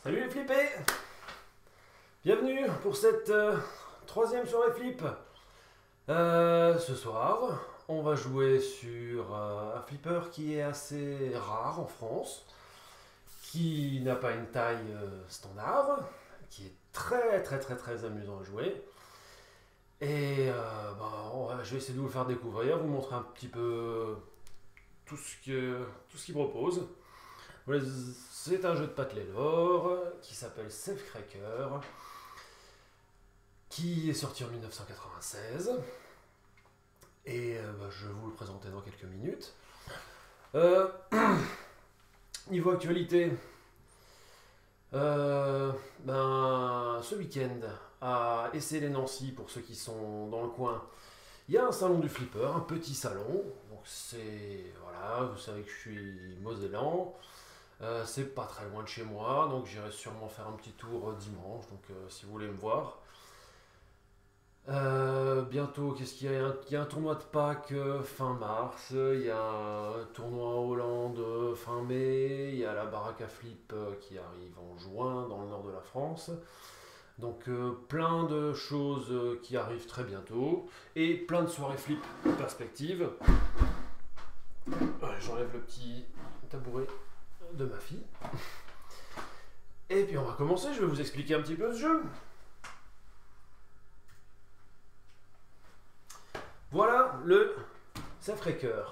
Salut les flippés! Bienvenue pour cette troisième soirée flip. Ce soir, on va jouer sur un flipper qui est assez rare en France, qui n'a pas une taille standard, qui est très amusant à jouer. Et je vais essayer de vous le faire découvrir, vous montrer un petit peu tout ce qu'il propose. C'est un jeu de Patley-Lore qui s'appelle Safecracker, qui est sorti en 1996. Et je vais vous le présenter dans quelques minutes. Niveau actualité, ce week-end, à Essay-les-Nancy, pour ceux qui sont dans le coin, il y a un salon du flipper, un petit salon. Donc voilà, vous savez que je suis mosellan. C'est pas très loin de chez moi, donc j'irai sûrement faire un petit tour dimanche, donc si vous voulez me voir. Bientôt, qu'est-ce qu'il y a? Il y a un tournoi de Pâques fin mars, il y a un tournoi en Hollande fin mai, il y a la baraque à flip qui arrive en juin dans le nord de la France. Donc plein de choses qui arrivent très bientôt, et plein de soirées flip en perspective. J'enlève le petit tabouret de ma fille. Et puis on va commencer, je vais vous expliquer un petit peu ce jeu. Voilà le Safecracker.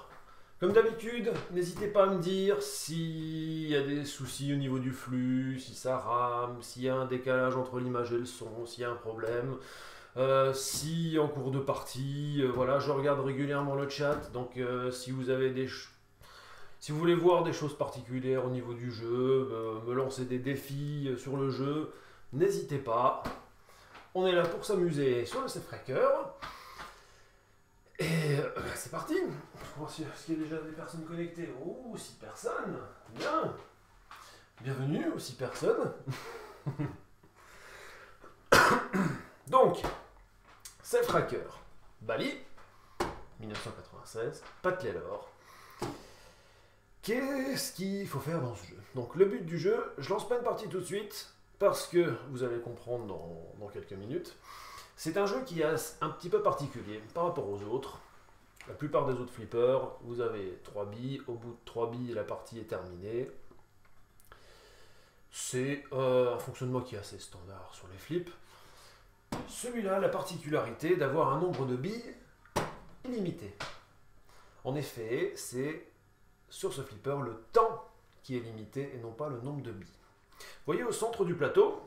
Comme d'habitude, n'hésitez pas à me dire s'il y a des soucis au niveau du flux, si ça rame, s'il y a un décalage entre l'image et le son, s'il y a un problème. Si en cours de partie, voilà, je regarde régulièrement le chat, donc si vous avez si vous voulez voir des choses particulières au niveau du jeu, me lancer des défis sur le jeu, n'hésitez pas. On est là pour s'amuser sur le Safecracker. Et c'est parti. On va voir s'il y a déjà des personnes connectées. Oh, 6 personnes. Bien. Bienvenue aux 6 personnes. Donc, Safecracker, Bali, 1996, Patley-Lore. Qu'est-ce qu'il faut faire dans ce jeu? Donc le but du jeu, je lance pas une partie tout de suite, parce que vous allez comprendre dans quelques minutes. C'est un jeu qui est un petit peu particulier par rapport aux autres. La plupart des autres flippers, vous avez 3 billes, au bout de 3 billes, la partie est terminée. C'est un fonctionnement qui est assez standard sur les flips. Celui-là a la particularité d'avoir un nombre de billes illimité. En effet, c'est sur ce flipper le temps qui est limité et non pas le nombre de billes. Vous voyez au centre du plateau,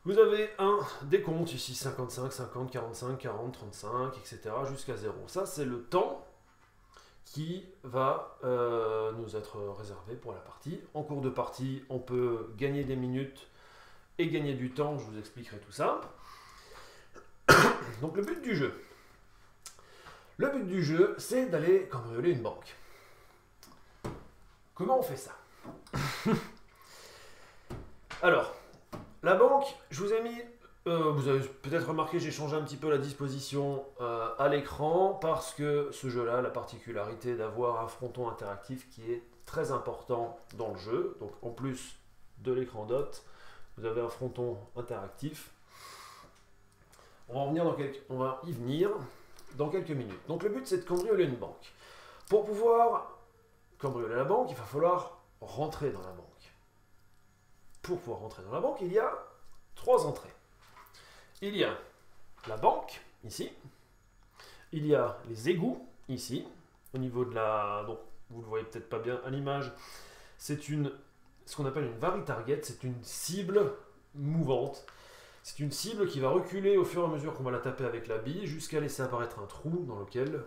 vous avez un décompte ici, 55, 50, 45, 40, 35, etc. jusqu'à 0. Ça, c'est le temps qui va nous être réservé pour la partie. En cours de partie, on peut gagner des minutes et gagner du temps, je vous expliquerai tout ça. Donc le but du jeu. Le but du jeu, c'est d'aller cambrioler une banque. Comment on fait ça? Alors, la banque, je vous ai mis, vous avez peut-être remarqué, j'ai changé un petit peu la disposition à l'écran parce que ce jeu-là a la particularité d'avoir un fronton interactif qui est très important dans le jeu. Donc en plus de l'écran dot, vous avez un fronton interactif. On va y venir dans quelques minutes. Donc le but, c'est de cambrioler une banque. Pour pouvoir cambrioler la banque, il va falloir rentrer dans la banque. Pour pouvoir rentrer dans la banque, il y a 3 entrées. Il y a la banque, ici. Il y a les égouts, ici. Au niveau de la... Donc, vous ne le voyez peut-être pas bien à l'image. C'est ce qu'on appelle une vari-target. C'est une cible mouvante. C'est une cible qui va reculer au fur et à mesure qu'on va la taper avec la bille jusqu'à laisser apparaître un trou dans lequel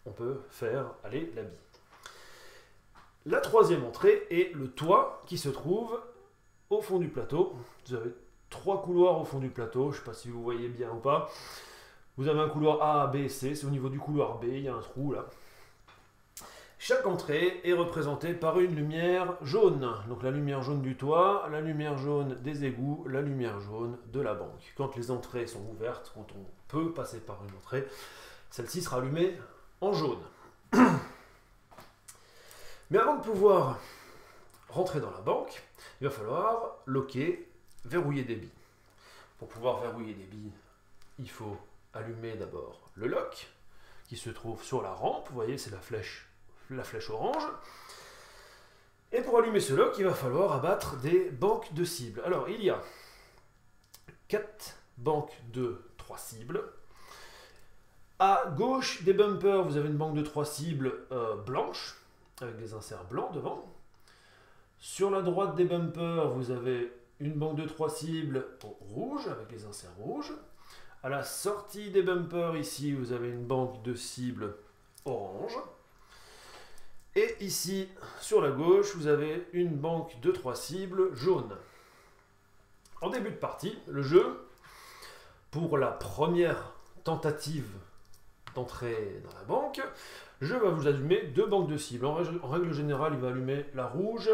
on peut faire aller la bille. La 3e entrée est le toit qui se trouve au fond du plateau. Vous avez 3 couloirs au fond du plateau. Je ne sais pas si vous voyez bien ou pas. Vous avez un couloir A, B, C. C'est au niveau du couloir B. Il y a un trou là. Chaque entrée est représentée par une lumière jaune. Donc la lumière jaune du toit, la lumière jaune des égouts, la lumière jaune de la banque. Quand les entrées sont ouvertes, quand on peut passer par une entrée, celle-ci sera allumée en jaune. Mais avant de pouvoir rentrer dans la banque, il va falloir loquer, verrouiller des billes. Pour pouvoir verrouiller des billes, il faut allumer d'abord le lock qui se trouve sur la rampe. Vous voyez, c'est la flèche orange. Et pour allumer ce lock, il va falloir abattre des banques de cibles. Alors, il y a 4 banques de 3 cibles. À gauche des bumpers, vous avez une banque de 3 cibles blanches, avec des inserts blancs devant. Sur la droite des bumpers, vous avez une banque de 3 cibles rouges, avec les inserts rouges. À la sortie des bumpers, ici, vous avez une banque de cibles orange. Et ici, sur la gauche, vous avez une banque de 3 cibles jaunes. En début de partie, le jeu, pour la première tentative d'entrer dans la banque, je vais vous allumer 2 banques de cibles. En règle générale, il va allumer la rouge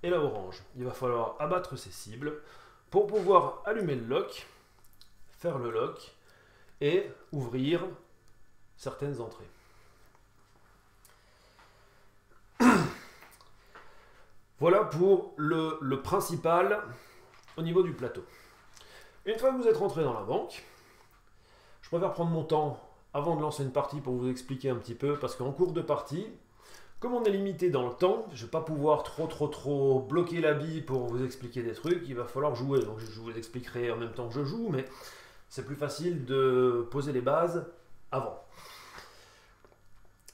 et la orange. Il va falloir abattre ces cibles pour pouvoir allumer le lock, faire le lock et ouvrir certaines entrées. Voilà pour le principal au niveau du plateau. Une fois que vous êtes rentré dans la banque, je préfère prendre mon temps avant de lancer une partie pour vous expliquer un petit peu, parce qu'en cours de partie, comme on est limité dans le temps, je ne vais pas pouvoir trop bloquer la bille pour vous expliquer des trucs, il va falloir jouer. Donc je vous expliquerai en même temps que je joue, mais c'est plus facile de poser les bases avant.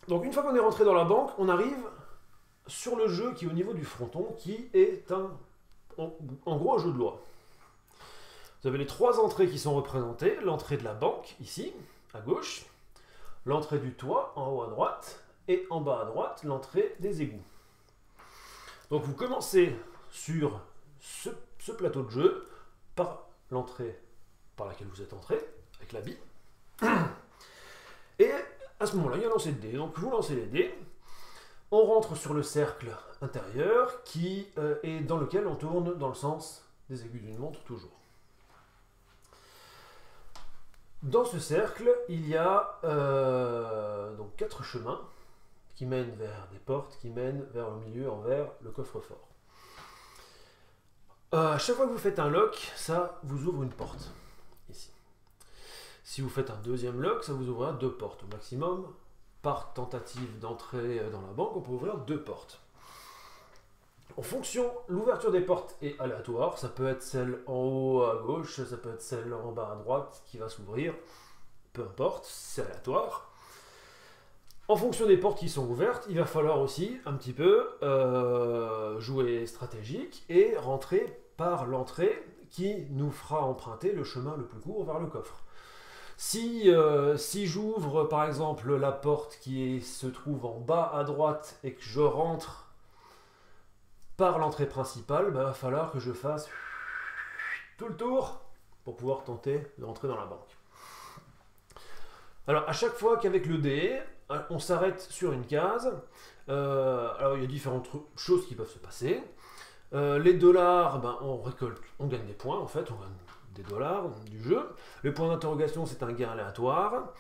Donc une fois qu'on est rentré dans la banque, on arrive sur le jeu qui est au niveau du fronton, qui est en gros un jeu de loi. Vous avez les 3 entrées qui sont représentées, l'entrée de la banque, ici, à gauche, l'entrée du toit, en haut à droite, et en bas à droite, l'entrée des égouts. Donc vous commencez sur ce plateau de jeu par l'entrée par laquelle vous êtes entré, avec la bille. Et à ce moment-là, il y a un lancer de dés. Donc vous lancez les dés, on rentre sur le cercle intérieur qui est dans lequel on tourne dans le sens des aiguilles d'une montre toujours. Dans ce cercle, il y a donc 4 chemins qui mènent vers des portes, qui mènent vers le milieu, envers le coffre-fort. À chaque fois que vous faites un lock, ça vous ouvre une porte, ici. Si vous faites un deuxième lock, ça vous ouvrira 2 portes au maximum. Par tentative d'entrer dans la banque, on peut ouvrir 2 portes. En fonction, l'ouverture des portes est aléatoire. Ça peut être celle en haut à gauche, ça peut être celle en bas à droite qui va s'ouvrir. Peu importe, c'est aléatoire. En fonction des portes qui sont ouvertes, il va falloir aussi un petit peu jouer stratégique et rentrer par l'entrée qui nous fera emprunter le chemin le plus court vers le coffre. Si j'ouvre par exemple la porte qui se trouve en bas à droite et que je rentre par l'entrée principale, il va falloir que je fasse tout le tour pour pouvoir tenter de rentrer dans la banque. Alors à chaque fois qu'avec le dé, on s'arrête sur une case, alors il y a différentes choses qui peuvent se passer. Les dollars, on récolte, on gagne des points en fait, on gagne des dollars du jeu. Le point d'interrogation, c'est un gain aléatoire.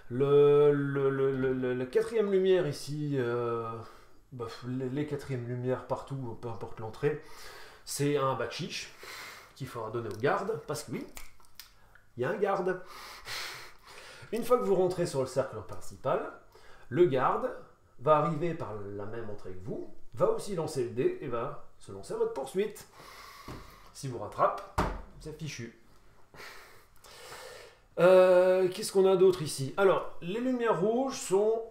La quatrième lumière ici, les quatrièmes lumières partout, peu importe l'entrée, c'est un bakshish qu'il faudra donner au garde, parce que oui, il y a un garde. Une fois que vous rentrez sur le cercle principal, le garde va arriver par la même entrée que vous, va aussi lancer le dé et va se lancer à votre poursuite. Si vous rattrape, c'est fichu. Qu'est-ce qu'on a d'autre ici? Alors, les lumières rouges sont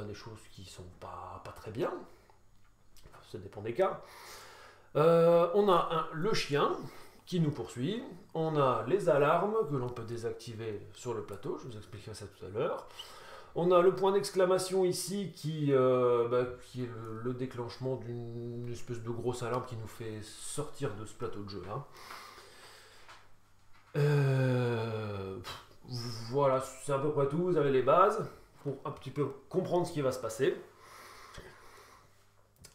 des choses qui sont pas très bien. Ça dépend des cas. On a le chien qui nous poursuit. On a les alarmes que l'on peut désactiver sur le plateau. Je vous expliquerai ça tout à l'heure. On a le point d'exclamation ici qui est le déclenchement d'une espèce de grosse alarme qui nous fait sortir de ce plateau de jeu là. Voilà, c'est à peu près tout. Vous avez les bases pour un petit peu comprendre ce qui va se passer.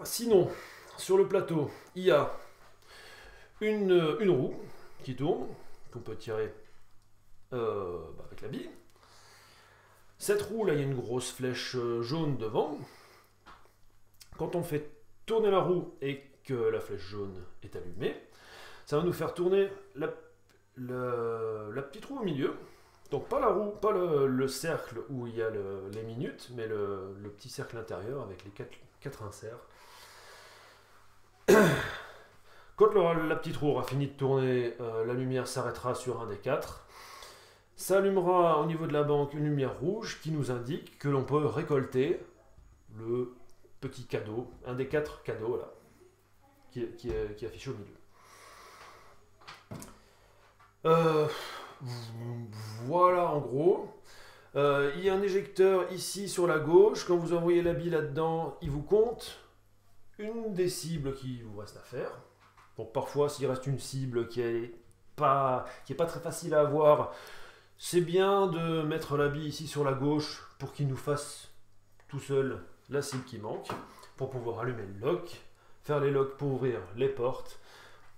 Sinon, sur le plateau, il y a une roue qui tourne, qu'on peut tirer avec la bille. Cette roue là, il y a une grosse flèche jaune devant. Quand on fait tourner la roue et que la flèche jaune est allumée. Ça va nous faire tourner la petite roue au milieu. Donc pas la roue, pas le cercle où il y a les minutes, mais le petit cercle intérieur avec les quatre inserts. Quand la petite roue aura fini de tourner, la lumière s'arrêtera sur un des 4. Ça allumera au niveau de la banque une lumière rouge qui nous indique que l'on peut récolter le petit cadeau, un des 4 cadeaux là, qui est affiché au milieu. Voilà en gros. Il y a un éjecteur ici sur la gauche. Quand vous envoyez la bille là-dedans, il vous compte une des cibles qui vous reste à faire. Donc parfois, s'il reste une cible qui est pas très facile à avoir, c'est bien de mettre la bille ici sur la gauche pour qu'il nous fasse tout seul la cible qui manque, pour pouvoir allumer le lock, faire les locks pour ouvrir les portes,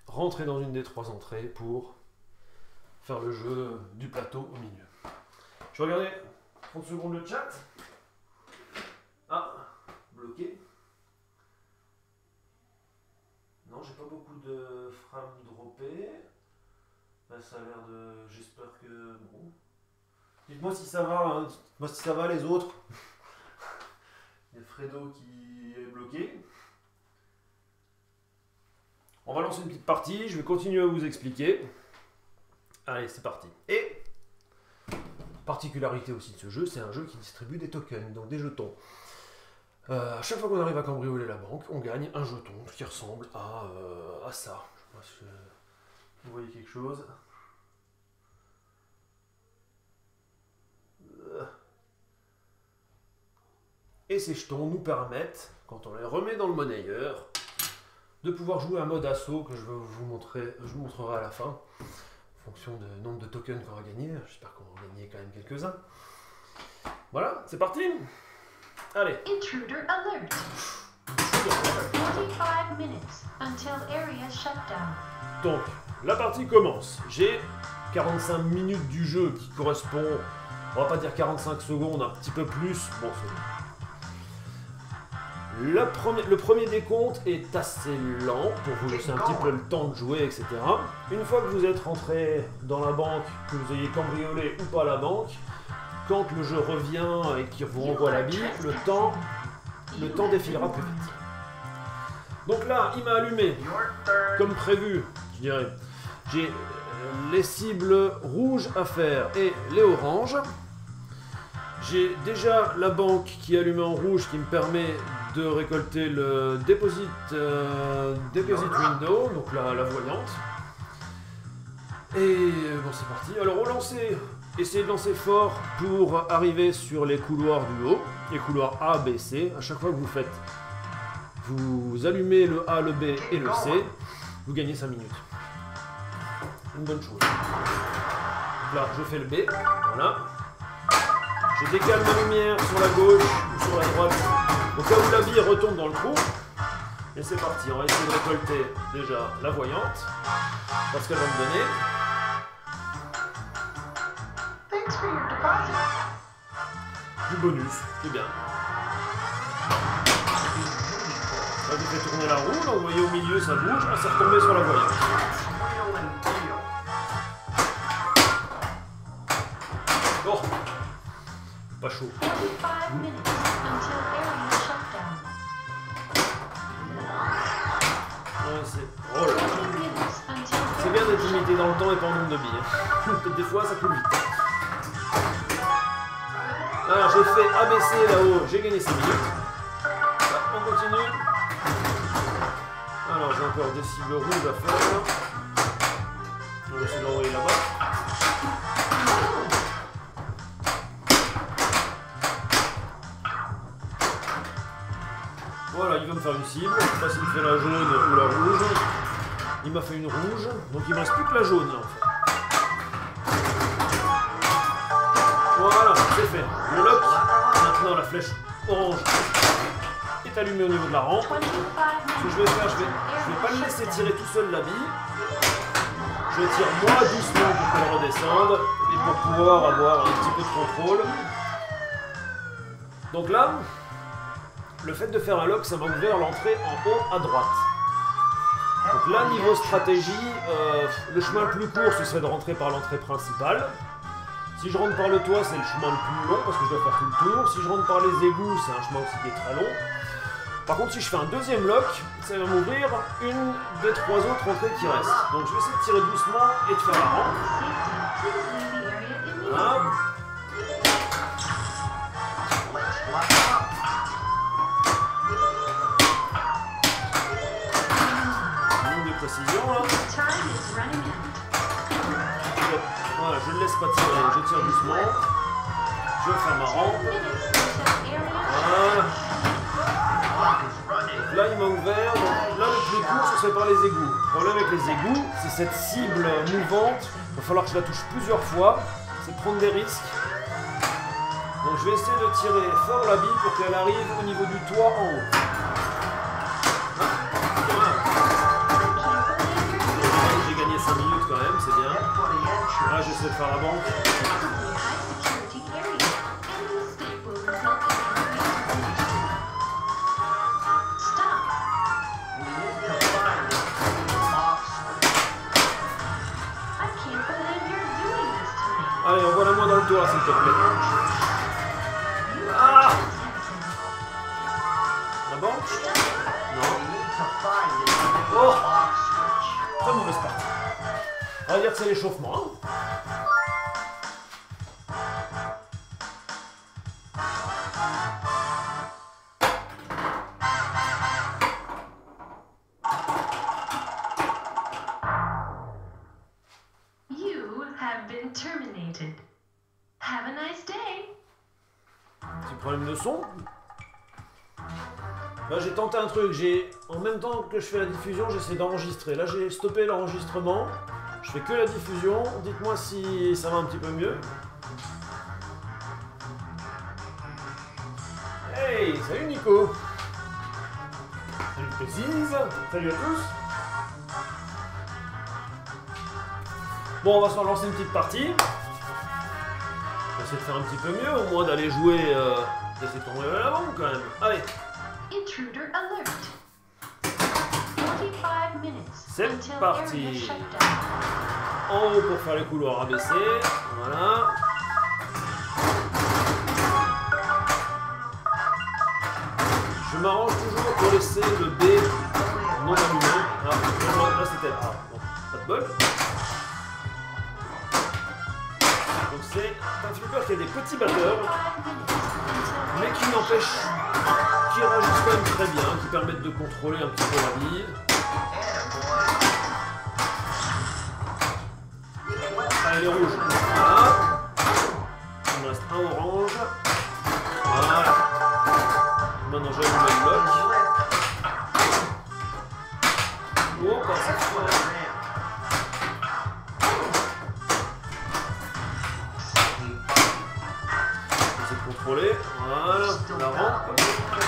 rentrer dans une des 3 entrées pour faire le jeu du plateau au milieu. Je vais regarder 30 secondes le chat. Ah, bloqué. Non, j'ai pas beaucoup de frames droppées. Là, ça a l'air de... J'espère que... Bon. Dites-moi si ça va, hein. Dites-moi si ça va les autres. Il y a Fredo qui est bloqué. On va lancer une petite partie, je vais continuer à vous expliquer. Allez, c'est parti. Et, particularité aussi de ce jeu, c'est un jeu qui distribue des tokens, donc des jetons. À chaque fois qu'on arrive à cambrioler la banque, on gagne un jeton qui ressemble à ça. Je sais pas si vous voyez quelque chose. Et ces jetons nous permettent, quand on les remet dans le monnayeur, de pouvoir jouer un mode assaut que je vous montrerai à la fin, en fonction du nombre de tokens qu'on va gagner. J'espère qu'on va gagner quand même quelques-uns. Voilà, c'est parti. Allez. Intruder alert. 45 minutes until area shutdown. Donc, la partie commence. J'ai 45 minutes du jeu qui correspond, on va pas dire 45 secondes, un petit peu plus. Bon, le premier décompte est assez lent pour vous laisser un petit peu le temps de jouer, etc. Une fois que vous êtes rentré dans la banque, que vous ayez cambriolé ou pas la banque, quand le jeu revient et qu'il vous renvoie la bille, le temps défilera plus vite. Donc là, il m'a allumé, comme prévu, je dirais. J'ai les cibles rouges à faire et les oranges. J'ai déjà la banque qui est allumée en rouge qui me permet de récolter le deposit window, donc la voyante. Et bon, c'est parti. Alors au lancer, essayez de lancer fort pour arriver sur les couloirs du haut, les couloirs A, B, C. À chaque fois que vous allumez le A, le B et le C, vous gagnez 5 minutes. Une bonne chose. Donc là, je fais le B, voilà. Je décale ma lumière sur la gauche ou sur la droite, au cas où la bille retombe dans le trou. Et c'est parti, on va essayer de récolter déjà la voyante, parce qu'elle va me donner. Du bonus, c'est bien. Là, je fais tourner la roue, là, vous voyez au milieu ça bouge, là, c'est retombé sur la voyante. Oh, pas chaud. Oh là. C'est bien d'être limité dans le temps et pas en nombre de billes. Des fois ça coule vite. Alors j'ai fait ABC là-haut, j'ai gagné 5 minutes. Là, on continue. Alors j'ai encore des cibles rouges à faire. On va essayer de l'envoyer là-bas. Voilà, il va me faire une cible. Je ne sais pas s'il me fait la jaune ou la rouge. Il m'a fait une rouge, donc il ne me reste plus que la jaune là en fait. Voilà, c'est fait. Le lock, maintenant la flèche orange est allumée au niveau de la rampe. Ce que je vais faire, je vais pas le laisser tirer tout seul la bille. Je tire moi doucement pour qu'elle redescende et pour pouvoir avoir un petit peu de contrôle. Donc là, le fait de faire un lock, ça va ouvrir l'entrée en haut à droite. Donc là, niveau stratégie, le chemin le plus court, ce serait de rentrer par l'entrée principale. Si je rentre par le toit, c'est le chemin le plus long parce que je dois faire tout le tour. Si je rentre par les égouts, c'est un chemin aussi qui est très long. Par contre, si je fais un deuxième lock, ça va m'ouvrir une des 3 autres entrées qui restent. Donc je vais essayer de tirer doucement et de faire la rampe. Voilà. Manque de précision là. Voilà, je ne laisse pas tirer, je tire doucement. Je vais faire ma rampe. Voilà. Là il m'a ouvert, donc là le plus court ce serait par les égouts. Le problème avec les égouts, c'est cette cible mouvante, il va falloir que je la touche plusieurs fois, c'est prendre des risques. Donc je vais essayer de tirer fort la bille pour qu'elle arrive au niveau du toit en haut. J'ai gagné 5 minutes quand même, c'est bien. Là j'essaie de faire la banque. Allez, envoie-la-moi dans le toit, s'il te plaît. Ah! La banque? Non. Oh! Très mauvaise partie. On va dire que c'est l'échauffement. Hein? Terminated. Have a nice day. Petit problème de son. Là j'ai tenté un truc, en même temps que je fais la diffusion, j'essaie d'enregistrer. Là j'ai stoppé l'enregistrement, je fais que la diffusion. Dites-moi si ça va un petit peu mieux. Hey, salut Nico. Salut Précise. Salut à tous. Bon, on va se relancer une petite partie. On va essayer de faire un petit peu mieux, au moins d'aller jouer, d'essayer de tomber à la banque quand même. Allez. Intruder alert. 45 minutes. C'est parti. En haut pour faire les couloirs abaissés. Voilà. Je m'arrange toujours pour laisser le B non allumé. Ah, là c'était. Ah, bon, pas de bol. Donc c'est un flipper qui a des petits batteurs, mais qui n'empêche, qui réagissent quand même très bien, qui permettent de contrôler un petit peu la bille. Allez, les rouges. Voilà. Il me reste un orange. Voilà. Maintenant j'allume le bloc. Oh, pas cette fois. Contrôler, voilà, la rampe.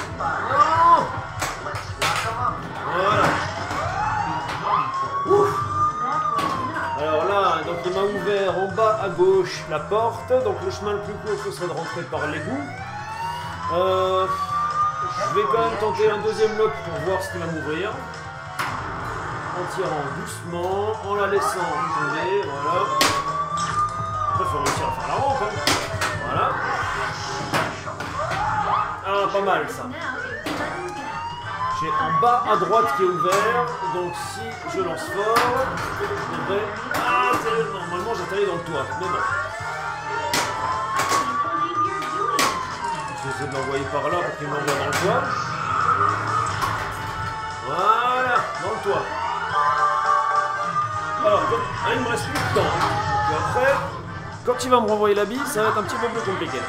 Non. Voilà. Ouf. Alors là, donc il m'a ouvert en bas à gauche la porte, donc le chemin le plus court ce serait de rentrer par l'égout. Je vais quand même tenter un deuxième lock pour voir ce qu'il va m'ouvrir. En tirant doucement, en la laissant tomber, voilà. Après il faut réussir à faire la rampe, hein. Voilà. Ah, pas mal ça. J'ai en bas à droite qui est ouvert, donc si je lance fort, je devrais... Ah, normalement j'atterris dans le toit, mais bon. Je vais essayer de l'envoyer par là pour qu'il m'envoie dans le toit. Voilà, dans le toit. Alors, il me reste plus de temps. Donc après, quand il va me renvoyer la bille, ça va être un petit peu plus compliqué.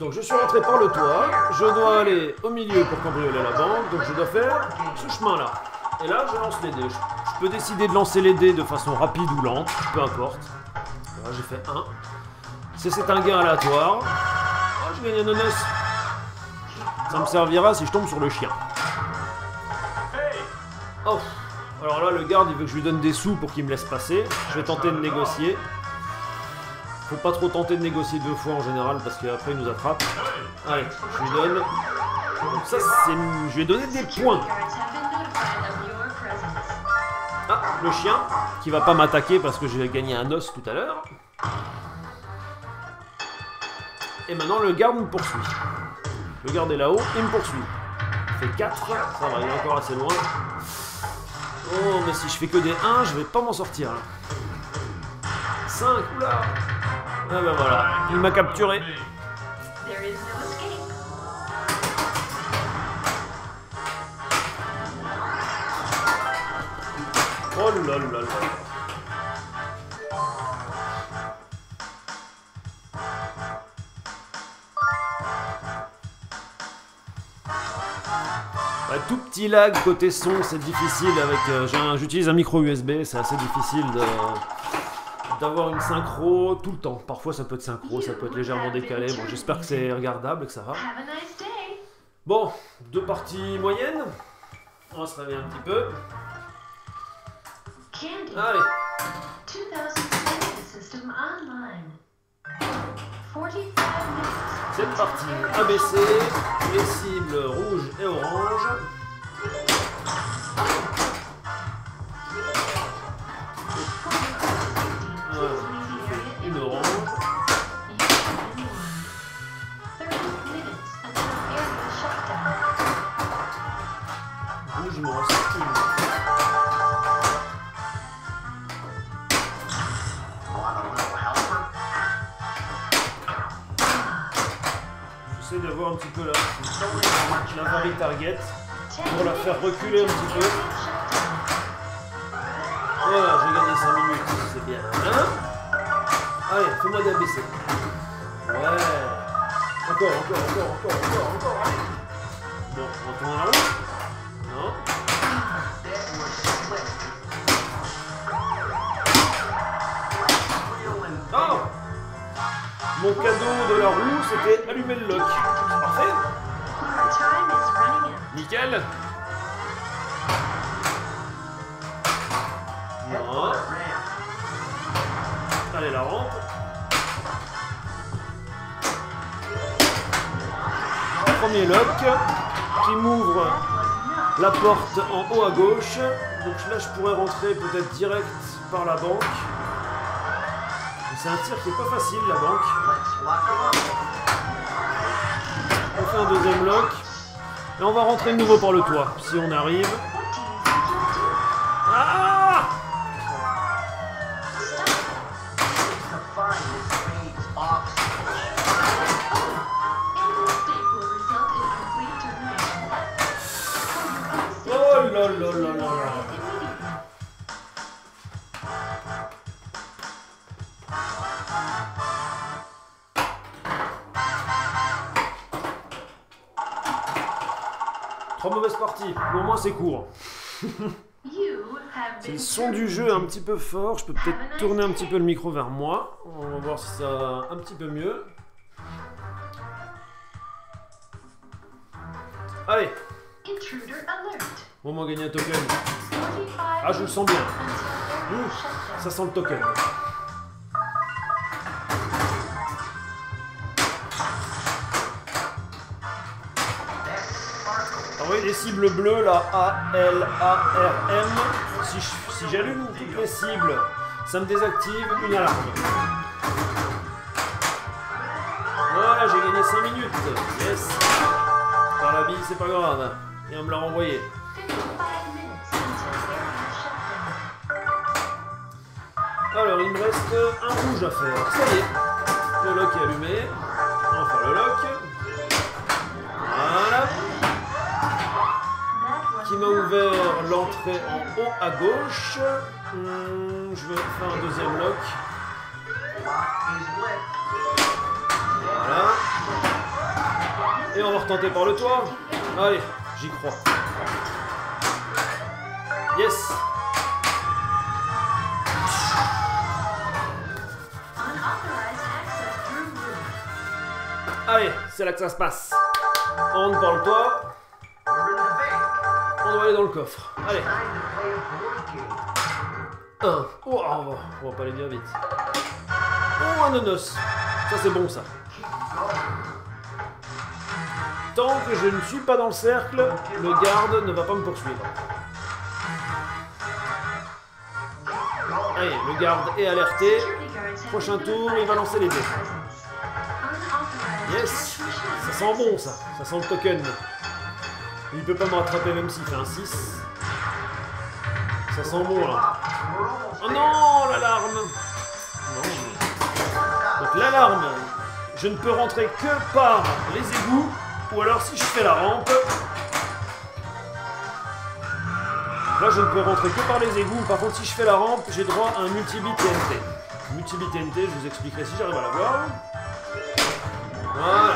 Donc je suis rentré par le toit, je dois aller au milieu pour cambrioler la banque, donc je dois faire ce chemin-là. Et là, je lance les dés. Je peux décider de lancer les dés de façon rapide ou lente, peu importe. Voilà, j'ai fait 1. C'est un gain aléatoire. Ah, je gagne un honneur. Ça me servira si je tombe sur le chien. Oh. Alors là, le garde, il veut que je lui donne des sous pour qu'il me laisse passer. Je vais tenter de négocier. Faut pas trop tenter de négocier 2 fois en général parce qu'après il nous attrape. Allez, je lui donne. Donc ça c'est... Je vais donner des points. Ah, le chien, qui va pas m'attaquer parce que j'ai gagné un os tout à l'heure. Et maintenant le garde me poursuit. Le garde est là-haut, il me poursuit. Il fait 4, ça va, il est encore assez loin. Oh, mais si je fais que des 1, je vais pas m'en sortir. 5, oula. Ah ben voilà, il m'a capturé. Oh là là là. Tout petit lag côté son, c'est difficile avec... j'utilise un micro USB, c'est assez difficile d'avoir une synchro tout le temps. Parfois ça peut être synchro, ça peut être légèrement décalé. Bon, j'espère que c'est regardable et que ça va. Bon, 2 parties moyennes. On se réveille un petit peu. Allez. C'est parti. ABC, les cibles rouges et oranges. Une orange. Rouge, il me reste une. J'essaie d'avoir un petit peu la varie target pour la faire reculer un petit peu. Voilà, j'ai gagné 5 minutes, c'est bien. Hein? Allez, fais-moi d'ABC. Ouais. Encore. Allez. Bon, on tourne en roue. Non. Oh! Mon cadeau de la roue, c'était allumer le lock. C'est parfait. Nickel. Non. Allez, la rampe. Premier lock qui m'ouvre la porte en haut à gauche. Donc là, je pourrais rentrer peut-être direct par la banque. C'est un tir qui est pas facile, la banque. On fait un deuxième lock. Et on va rentrer de nouveau par le toit, si on arrive. Ah! Oh là là là là. Trois mauvaises parties, mais au moins c'est court. C'est le son du jeu un petit peu fort, je peux peut-être tourner un petit peu le micro vers moi. On va voir si ça va un petit peu mieux. Allez. Bon, on va gagner un token. Ah, je le sens bien. Ça sent le token. Vous voyez les cibles bleues là, A, L, A, R, M. Si j'allume toutes les cibles, ça me désactive une alarme. Voilà, j'ai gagné 5 minutes. Yes. Par la bille, c'est pas grave. Et on me l'a renvoyé. Alors, il me reste un rouge à faire. Ça y est. Le lock est allumé. On va faire le lock. Voilà. Qui m'a ouvert l'entrée en haut à gauche. Je vais faire un deuxième lock. Voilà. Et on va retenter par le toit. Allez, j'y crois. Yes. Allez, c'est là que ça se passe. On rentre par le toit. On doit aller dans le coffre. Allez. 1. Oh, on va pas aller bien vite. Oh, un nonos. Ça, c'est bon, ça. Tant que je ne suis pas dans le cercle, le garde ne va pas me poursuivre. Allez, le garde est alerté. Prochain tour, il va lancer les dés. Yes! Ça sent bon, ça. Ça sent le token. Il peut pas me rattraper même s'il fait un 6. Ça sent bon, là. Oh non, l'alarme! Non. Donc l'alarme, je ne peux rentrer que par les égouts, ou alors si je fais la rampe... Là, je ne peux rentrer que par les égouts. Par contre, si je fais la rampe, j'ai droit à un multi-bit TNT. Multi-bit TNT, je vous expliquerai si j'arrive à l'avoir. Voilà.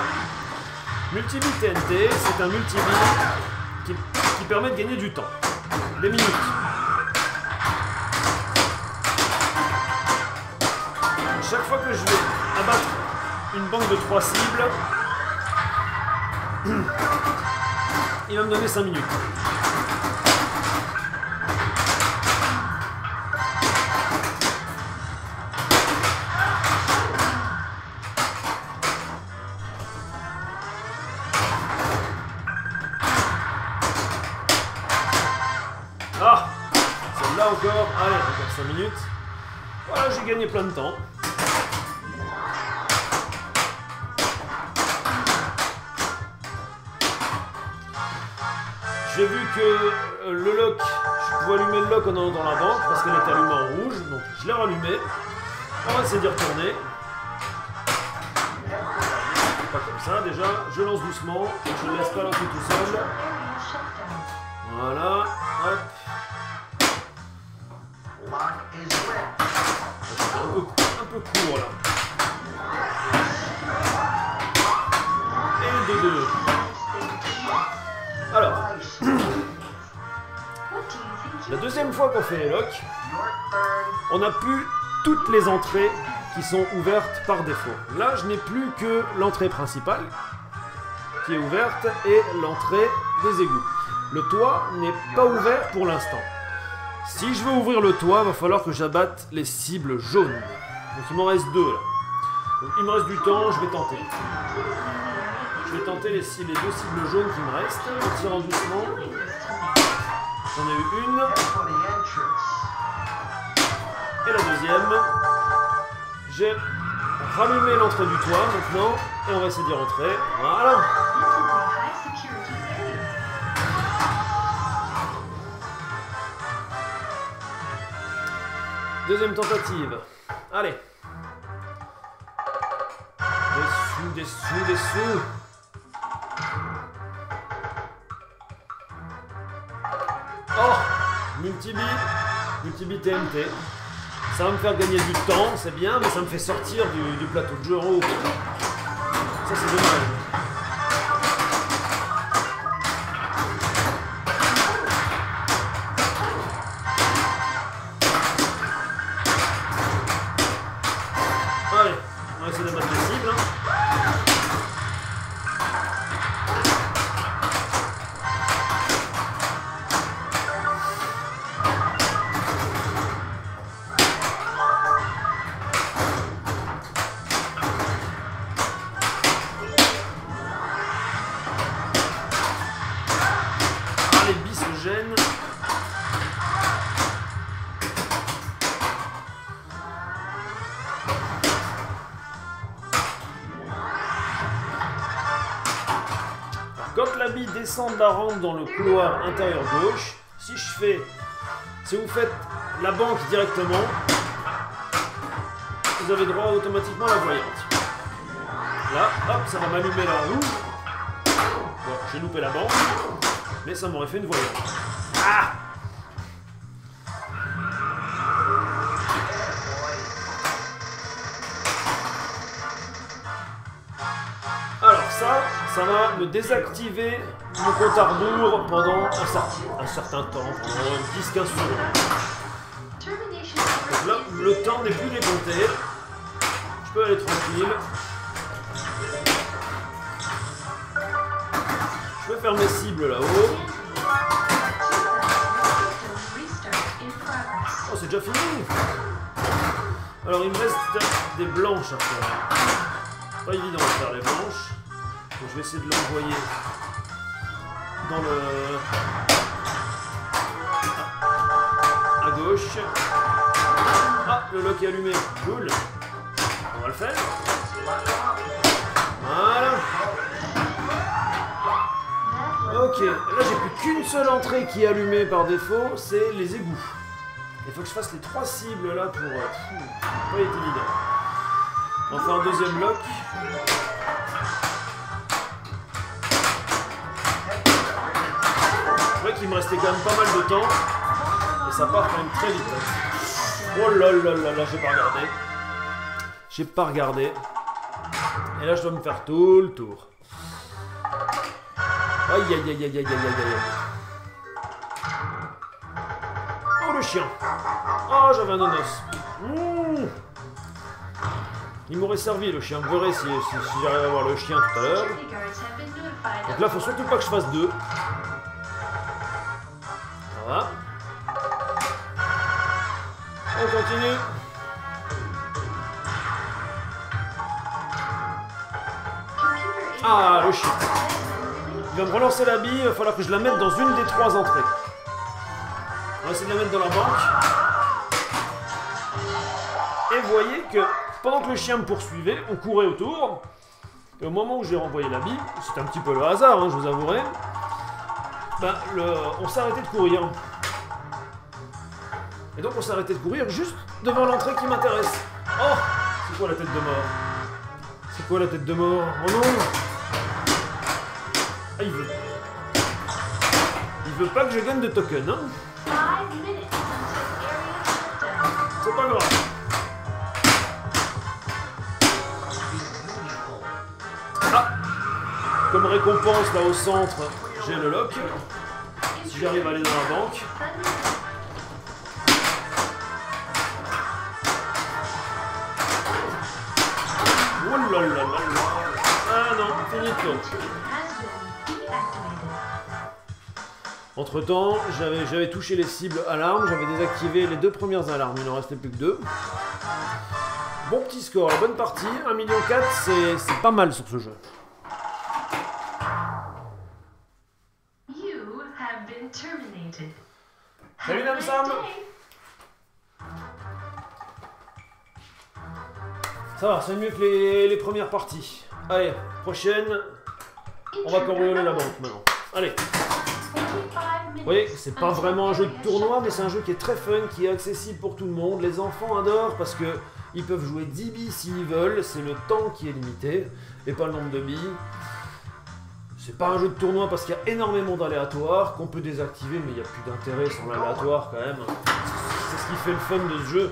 Multi-bit TNT, c'est un multi-bit qui permet de gagner du temps. Des minutes. Chaque fois que je vais abattre une banque de 3 cibles, il va me donner 5 minutes. Ah, celle-là encore. Allez, encore 5 minutes. Voilà, j'ai gagné plein de temps. J'ai vu que le lock, je pouvais allumer le lock en allant dans la banque parce qu'elle était allumée en rouge, donc je l'ai rallumé. On va essayer d'y retourner. Pas comme ça déjà, je lance doucement, je ne laisse pas lancer tout seul. Voilà, hop. Un peu court là. Et de 2. Alors, la deuxième fois qu'on fait les locks, on n'a plus toutes les entrées qui sont ouvertes par défaut. Là, je n'ai plus que l'entrée principale qui est ouverte et l'entrée des égouts. Le toit n'est pas ouvert pour l'instant. Si je veux ouvrir le toit, il va falloir que j'abatte les cibles jaunes. Donc il m'en reste 2 là. Donc il me reste du temps, je vais tenter. Je vais tenter les 2 cibles jaunes qui me restent, en tirant doucement. J'en ai eu une. Et la deuxième. J'ai rallumé l'entrée du toit maintenant, et on va essayer d'y rentrer. Voilà. Deuxième tentative. Allez. Dessous. Oh, multi-bit TNT. Ça va me faire gagner du temps, c'est bien, mais ça me fait sortir du plateau de jeu en haut. Ça, c'est dommage. Allez, on va essayer d'abattre les cibles. Les billes se gênent. Quand la bille descend de la rampe dans le couloir intérieur gauche, si vous faites la banque directement, vous avez droit automatiquement à la voyante. Là, hop, ça va m'allumer la rouge. Bon, j'ai loupé la banque. Mais ça m'aurait fait une voyante. Ah! Alors ça va me désactiver mon compte à rebours pendant un certain temps, pendant 10-15 secondes. Donc là, le temps n'est plus décompté. Je peux aller tranquille. Je peux faire mes cibles là-haut. Oh, c'est déjà fini. Alors, il me reste des blanches à faire. Pas évident de faire les blanches. je vais essayer de l'envoyer dans le... à gauche. Ah, le lock est allumé. Cool. On va le faire. Voilà. Ok, là j'ai plus qu'une seule entrée qui est allumée par défaut, c'est les égouts. Il faut que je fasse les 3 cibles là pour... pas être évident. On va faire un deuxième lock. C'est vrai qu'il me restait quand même pas mal de temps. Et ça part quand même très vite. Oh là là là là, j'ai pas regardé. J'ai pas regardé. Et là je dois me faire tout le tour. Aïe aïe aïe aïe aïe aïe aïe aïe. Oh le chien. Oh j'avais un onos. Il m'aurait servi le chien. Vous verrez si j'arrive à voir le chien tout à l'heure. Donc là faut surtout pas que je fasse 2. Voilà. On continue. Ah le chien. Il va me relancer la bille, il va falloir que je la mette dans une des 3 entrées. On va essayer de la mettre dans la banque. Et vous voyez que pendant que le chien me poursuivait, on courait autour. Et au moment où j'ai renvoyé la bille, c'était un petit peu le hasard, hein, je vous avouerai, ben, on s'est arrêté de courir. Et donc on s'est arrêté de courir juste devant l'entrée qui m'intéresse. Oh, c'est quoi la tête de mort? C'est quoi la tête de mort? Oh non! Ah, il veut pas que je gagne de token, hein? C'est pas grave. Ah! Comme récompense, là au centre, j'ai le lock. Si j'arrive à aller dans la banque. Oh là là là là. Ah non, finito. Entre temps, j'avais touché les cibles alarmes, j'avais désactivé les 2 premières alarmes, il n'en restait plus que 2. Bon petit score, la bonne partie, 1,4 million, c'est pas mal sur ce jeu. Salut Dame Sam. Ça va, c'est mieux que les premières parties. Allez, prochaine, on va cambrioler la banque maintenant. Allez. Vous voyez, c'est pas vraiment un jeu de tournoi, mais c'est un jeu qui est très fun, qui est accessible pour tout le monde. Les enfants adorent parce que ils peuvent jouer 10 billes s'ils veulent, c'est le temps qui est limité, et pas le nombre de billes. C'est pas un jeu de tournoi parce qu'il y a énormément d'aléatoires qu'on peut désactiver, mais il n'y a plus d'intérêt sans l'aléatoire quand même. C'est ce qui fait le fun de ce jeu.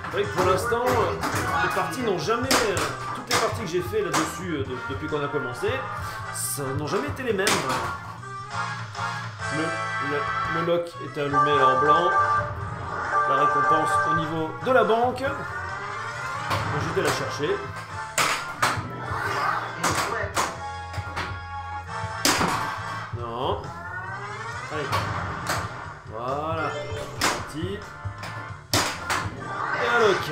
C'est vrai que pour l'instant, les parties n'ont jamais... toutes les parties que j'ai fait là-dessus depuis qu'on a commencé, ça n'ont jamais été les mêmes. Le lock est allumé là en blanc. La récompense au niveau de la banque. Donc je vais la chercher. Non. Allez. Voilà. Gentil. Et un lock.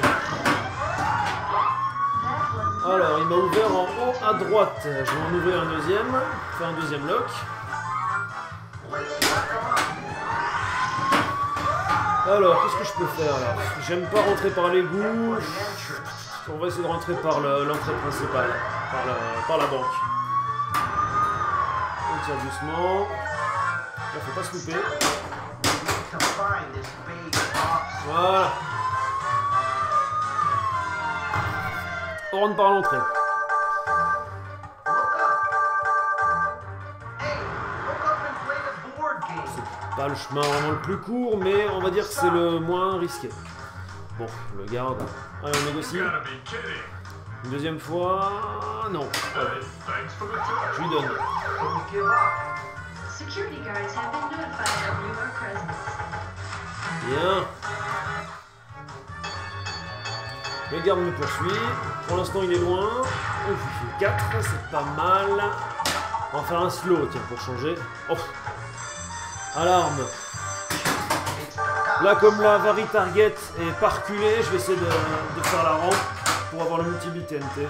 Alors, il m'a ouvert en haut à droite. Je vais en ouvrir un deuxième. Faire un deuxième lock. Alors, qu'est-ce que je peux faire là? J'aime pas rentrer par l'égout. On va essayer de rentrer par l'entrée principale, par la banque. On tire doucement. Là, faut pas se louper. Voilà. On rentre par l'entrée. C'est pas le chemin vraiment le plus court, mais on va dire que c'est le moins risqué. Bon, le garde. Allez, on négocie. Une deuxième fois. Non. Je lui donne. Bien. Le garde me poursuit. Pour l'instant, il est loin. Ouf, il fait 4, c'est pas mal. On va faire un slow, tiens, pour changer. Oh. Alarme. Là, comme la Vari Target est pas reculée, je vais essayer de faire la rampe pour avoir le multi-beat TNT.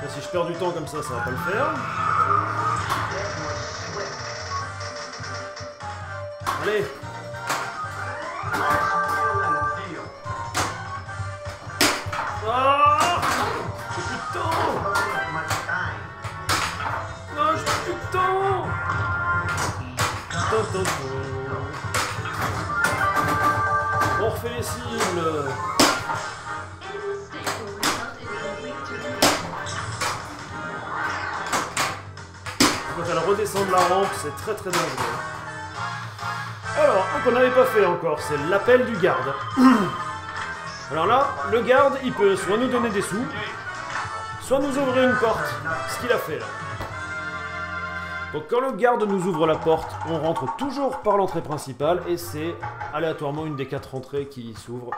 Là, si je perds du temps comme ça va pas le faire. Allez. Ah, j'ai plus de temps. Non, j'ai plus de temps. On refait les cibles. Quand elle redescend de la rampe, c'est très très dangereux. Alors, un qu'on n'avait pas fait encore, c'est l'appel du garde. Alors là, le garde, il peut soit nous donner des sous, soit nous ouvrir une porte. Ce qu'il a fait là. Donc quand le garde nous ouvre la porte, on rentre toujours par l'entrée principale et c'est aléatoirement une des 4 entrées qui s'ouvre.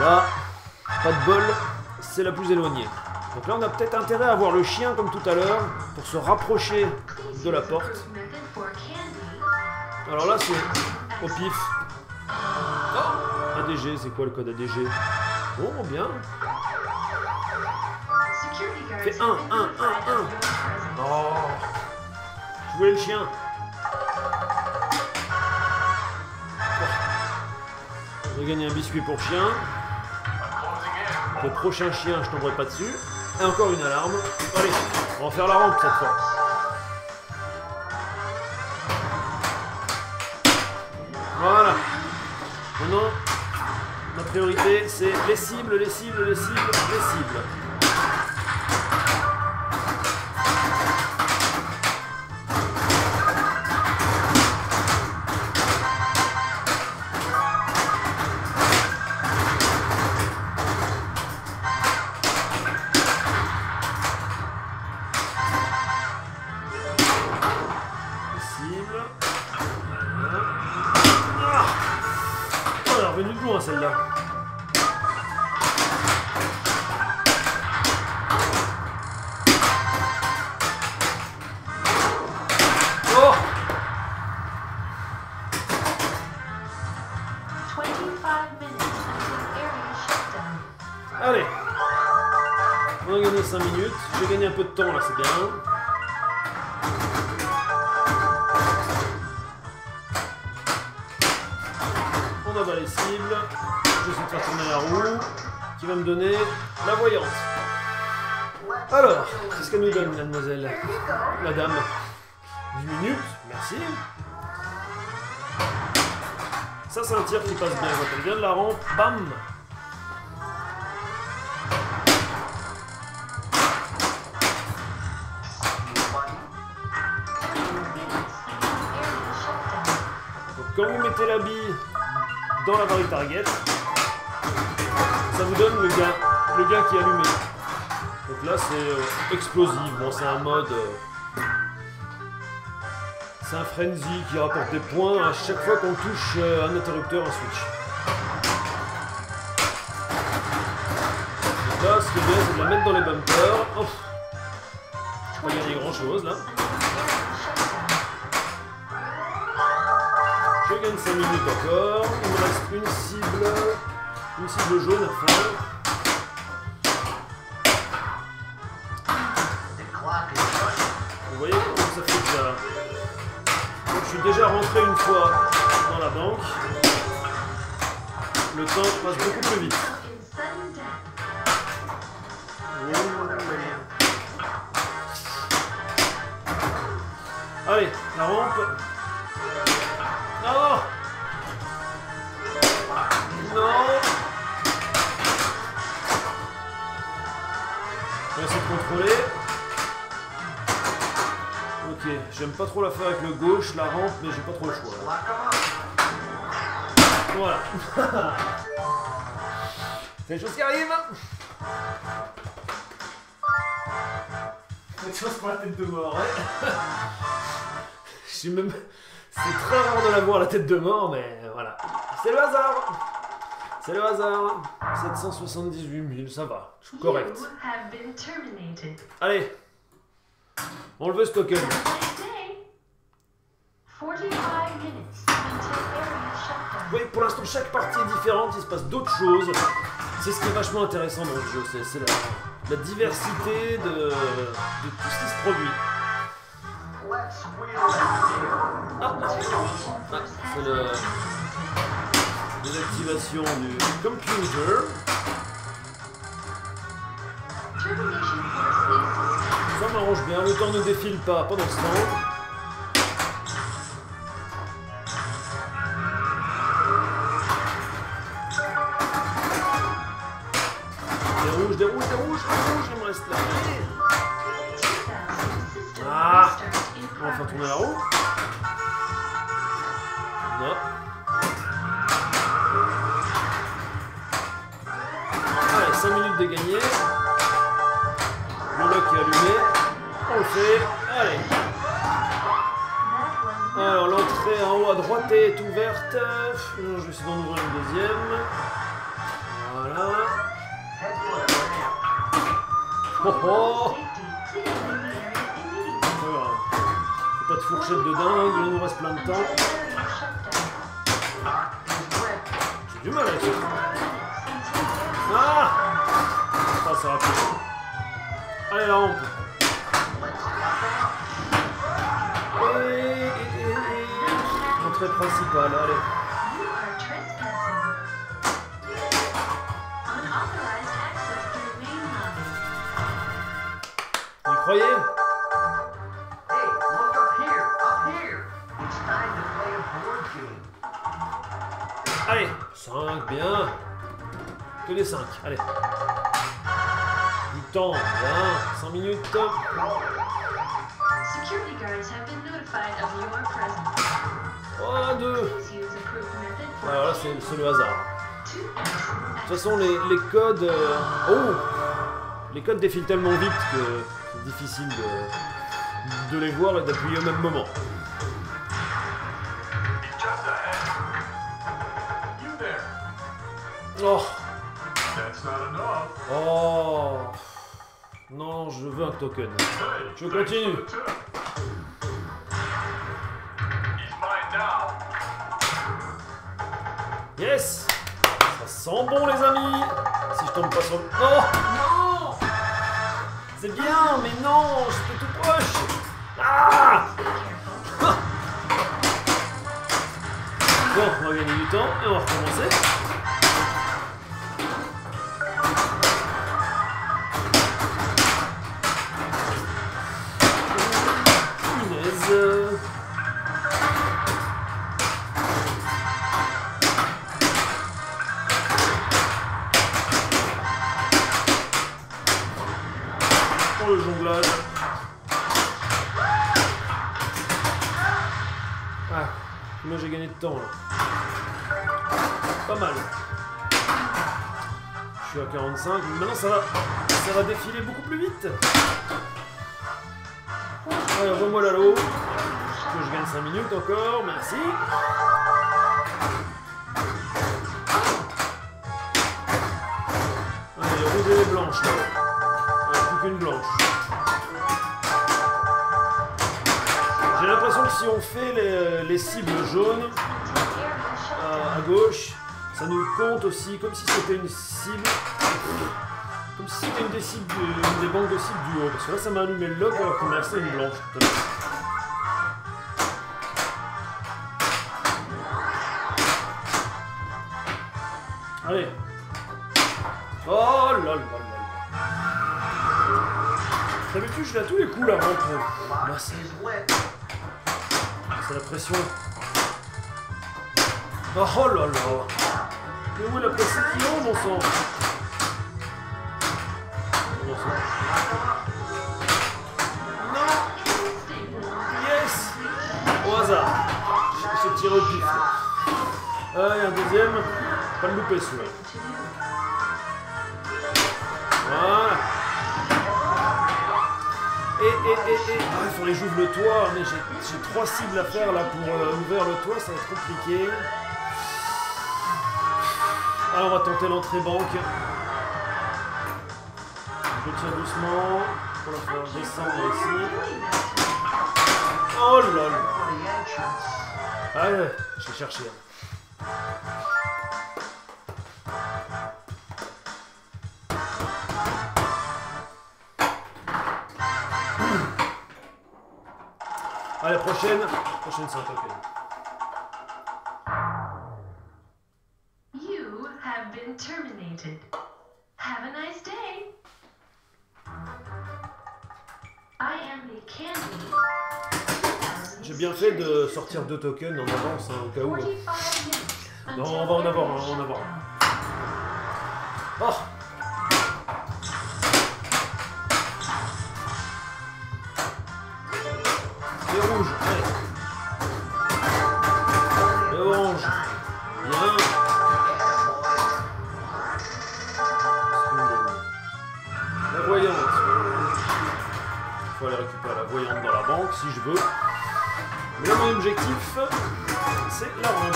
Là, pas de bol, c'est la plus éloignée. Donc là, on a peut-être intérêt à avoir le chien comme tout à l'heure pour se rapprocher de la porte. Alors là, c'est au pif. Oh, ADG, c'est quoi le code ADG? Oh, bien. Fais 1, 1, 1, 1. Oh, je voulais le chien. Je vais gagner un biscuit pour chien. Le prochain chien, je tomberai pas dessus. Et encore une alarme. Allez, on va faire la rampe cette fois. Voilà. Maintenant, ma priorité, c'est les cibles, les cibles, les cibles, les cibles. Celle-là. Oh! 25 minutes until area shutdown. Allez, on a gagné 5 minutes. J'ai gagné un peu de temps là, c'est bien. On va les cibles. Je vais essayer de faire tourner la roue qui va me donner la voyante. Alors, qu'est-ce qu'elle nous donne, mademoiselle? La dame. 10 minutes, merci. Ça, c'est un tir qui passe bien. Quand elle vient de la rampe, bam! Donc, quand vous mettez la bille dans la Vari Target, ça vous donne le gars qui est allumé. Donc là c'est explosif, bon c'est un mode... c'est un frenzy qui rapporte des points à chaque fois qu'on touche un interrupteur, un switch. Donc là ce qui est bien c'est de la mettre dans les bumpers. Oh. Je peux pas gagner grand chose là. Je gagne 5 minutes encore, il me reste une cible jaune à faire. Vous voyez comment ça fait déjà. Donc je suis déjà rentré une fois dans la banque. Le temps passe beaucoup plus vite. Allez, la rampe. Non! Non! On va essayer de contrôler. Ok, j'aime pas trop la faire avec le gauche, la rampe, mais j'ai pas trop le choix. Voilà. C'est des choses qui arrivent. Des choses pour la tête de mort, ouais. Je suis même... C'est très rare de la voir la tête de mort, mais voilà. C'est le hasard. C'est le hasard. 778 000, ça va. Je suis correct. Allez. Enlevez ce token. Next day, 45 minutes until area shutdown. Vous voyez, pour l'instant, chaque partie est différente, il se passe d'autres choses. C'est ce qui est vachement intéressant dans le jeu, c'est la diversité de tout ce qui se produit. C'est la désactivation du computer. Termination force is Ça m'arrange bien, le temps ne défile pas pendant ce temps. Des rouges, il me reste là. 2000 system Ah. restart in On va faire tourner la progress. roue. Non. Allez, 5 minutes de gagner. Le lock est allumé. On le fait. Allez. That was Alors, l'entrée en haut à droite est ouverte. Je vais essayer d'en ouvrir une deuxième. Voilà. Oh oh! safety. Please leave the area immediately. Pas grave. Faut pas de fourchette de dingue, il nous reste plein de temps. Until area shutdown. J'ai du mal avec ça. 5 minutes until area Ah! Ça, ça va plus. Allez, la rampe. Entrée principale, allez. You are trespassing. Unauthorized access to the main hub. Vous y croyez? Hey, look up here! It's time to play a board game. Allez, 5, bien. Que des 5, allez. Du temps, bien. 5 minutes. Security guards have been notified of your presence. 3, 2. Please use approved method for Alors là, c'est le hasard. to De toute façon, les codes... Oh! Les codes défilent tellement vite que c'est difficile de les voir et d'appuyer au même moment. Just ahead. You there. Oh! That's not enough. Oh! Non, je veux un token. Hey, Je thanks continue. for the tip. He's mine now. Yes! Ça sent bon, les amis! Si je tombe pas sur le... Oh! Non! C'est bien, mais non! J'étais tout proche! Ah! Bon, on va gagner du temps et on va recommencer. Punaise. Pour le jonglage. Ah, là j'ai gagné de temps là. Pas mal. Je suis à 45, mais maintenant ça va défiler beaucoup plus vite. Allez, envoie-moi la lot. Que je gagne 5 minutes encore, merci. Allez, rouge et blanche là. Plus qu'une blanche. J'ai l'impression que si on fait les cibles jaunes à gauche, ça nous compte aussi comme si c'était une cible. Comme si c'était une des cibles une des banques de cibles du haut. Parce que là ça m'a allumé le lock alors qu'il me restait une blanche. Allez. Oh là là là là. D'habitude je l'ai à tous les coups la rampe. Là c'est la pression. Oh là là. Mais où est la précision mon sang? Non. Yes. Au hasard. J'ai tiré au pif. Allez, un deuxième. Pas le louper celui-là. Voilà. Ah, il faudrait que j'ouvre le toit, mais j'ai 3 cibles à faire là pour ouvrir le toit, ça va être compliqué. Ah, on va tenter l'entrée banque. Je tire doucement. pour la I faire can't descendre believe ici. you're doing that to me. Oh là là. For the entrance. Allez, je vais chercher. Allez, prochaine c'est un token. You have been terminated. Have a nice day. I am the candy. J'ai bien fait de sortir 2 tokens en avance, hein, au cas où. 45 minutes Non, until on va en avoir area un, on va en avoir shutdown. Oh. Le rouge, allez. Le orange. Bien. La voyante. Il faut aller récupérer la voyante dans la banque si je veux. Mais mon objectif, c'est la rampe.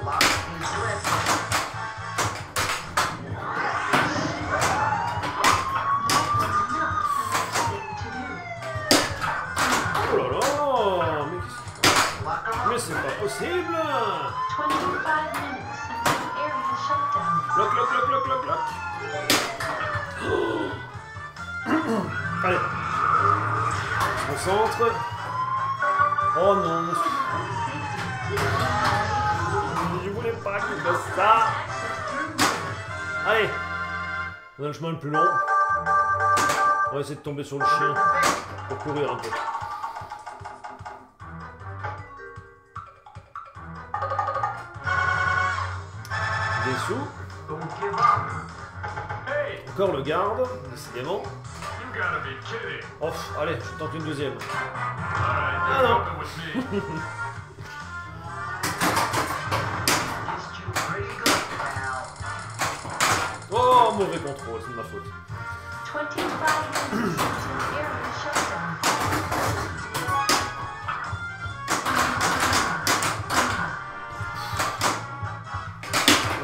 Lock is lit. Oh là là, mais qu'est-ce que- Lock 'em mais up. c'est pas possible. 25 minutes until area shutdown. Lock, lock, lock, lock, lock, lock. Oh. Allez. On se concentre. Oh non. Je voulais pas qu'il fasse ça. Allez. On a le chemin le plus long. On va essayer de tomber sur le chien pour courir un peu. Des sous. Don't give up. Hey, Encore le garde, décidément. you gotta be kidding. Oh, allez, je tente une deuxième. Alright, Ah, you're non. coming with me. Missed you pretty good, pal. Oh, mauvais contrôle, c'est de ma faute. 25 minutes until area shutdown.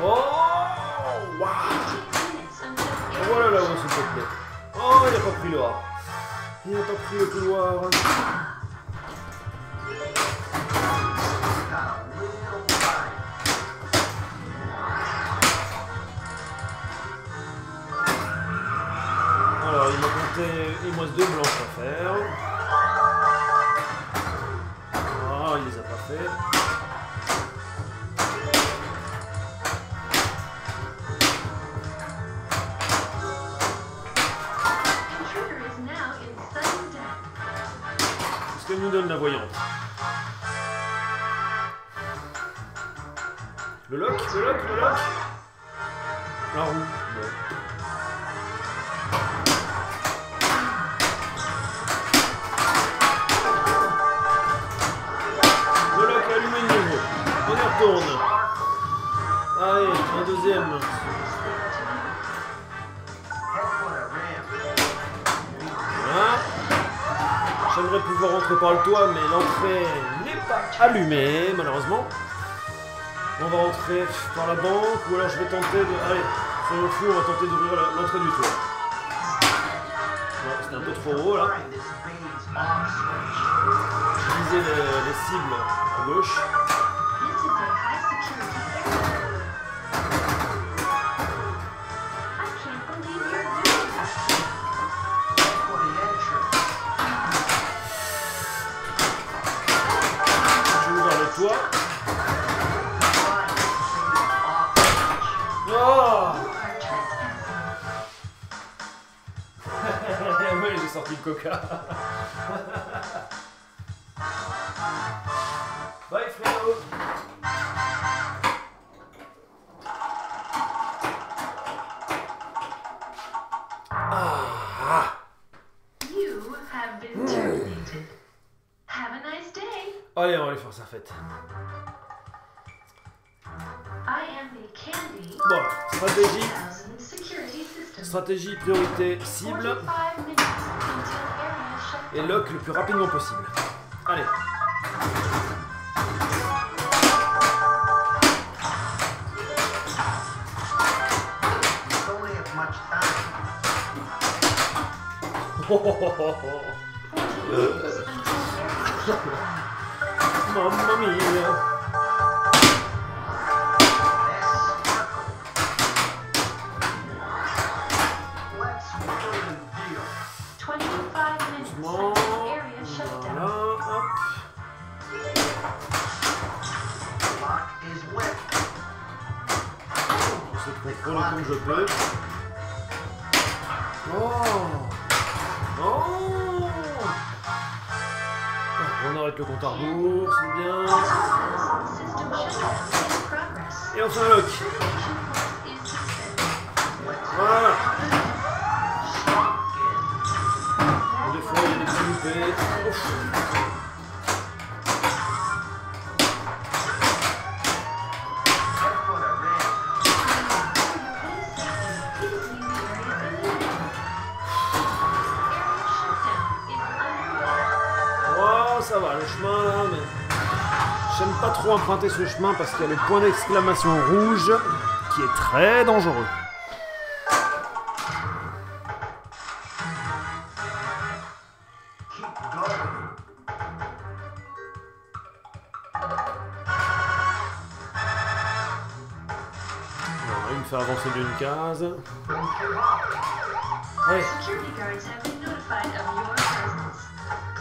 Oh, waouh. 15 minutes until area Voilà là-haut, shutdown. s'il te plaît. Oh, il n'a pas pris le A. Il n'a pas pris le couloir. Got a little time. Alors, il m'a compté. Il me reste 2 blanches à faire. Ah, il les a pas fait. Intruder is now in sudden death. Qu'est-ce qu'elle nous donne la voyante? Le lock, le lock, le lock. La roue. Bon. Le lock est allumé de nouveau. On y retourne. Allez, un deuxième. Head for the rim. Voilà. J'aimerais pouvoir rentrer par le toit, mais l'entrée n'est pas allumée, malheureusement. On va rentrer par la banque, ou alors je vais tenter de... Allez, soyons fous, on va tenter d'ouvrir l'entrée du toit. Ouais, c'était un peu trop haut, là. Find this bane's off switch. Viser les cibles à gauche. This is a high security area. I can't believe you're doing that. For the entrance. Je vais ouvrir le toit. Find this bane's off switch. Oh. You are trespassing. Oui, j'ai sorti le coca. Bye, Fredo. Ah. You have been terminated. Have a nice day. Allez, on va aller faire sa fête. I am the candy. Bon, stratégie. 1000 security system. Stratégie, priorité, cible 45 minutes until area et shutdown. lock le plus rapidement possible. Allez. Don't have much time. Mamma mia. Let's wheel and deal. 25 minutes Doucement. until area shutdown. Voilà, hop. Lock is wet. J'essaie de contrôler comme je peux. Oh. Oh. On arrête le compte à rebours, c'est bien. System shutdown in progress. Et on fait un lock. Termination point is suspended. Voilà. Lock in. Des fois, il y a des petits loupés. Ouf. That's what I ran. Please leave the area immediately. Area shutdown is underway. Oh, ça va, le chemin là, mais j'aime pas trop emprunter ce chemin parce qu'il y a le point d'exclamation rouge qui est très dangereux. Keep going. Voilà, il me fait avancer d'une case. Don't give up. Allez. Security guards have been notified of your presence.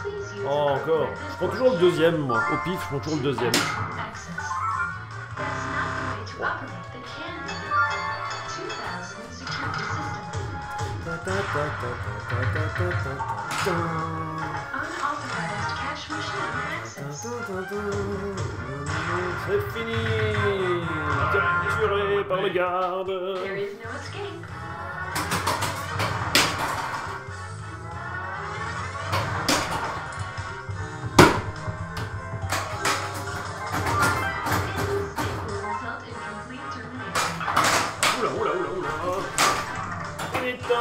Please use Oh, encore. Je prends toujours le deuxième, moi. Au pif, je prends toujours le deuxième. access. That's not the way to operate the Candy 2000 security system. Unauthorized cash machine access. C'est fini. Capturé par le garde. There is no escape. Any mistake will result in complete termination. Oula, oula, oula, oula. Vite.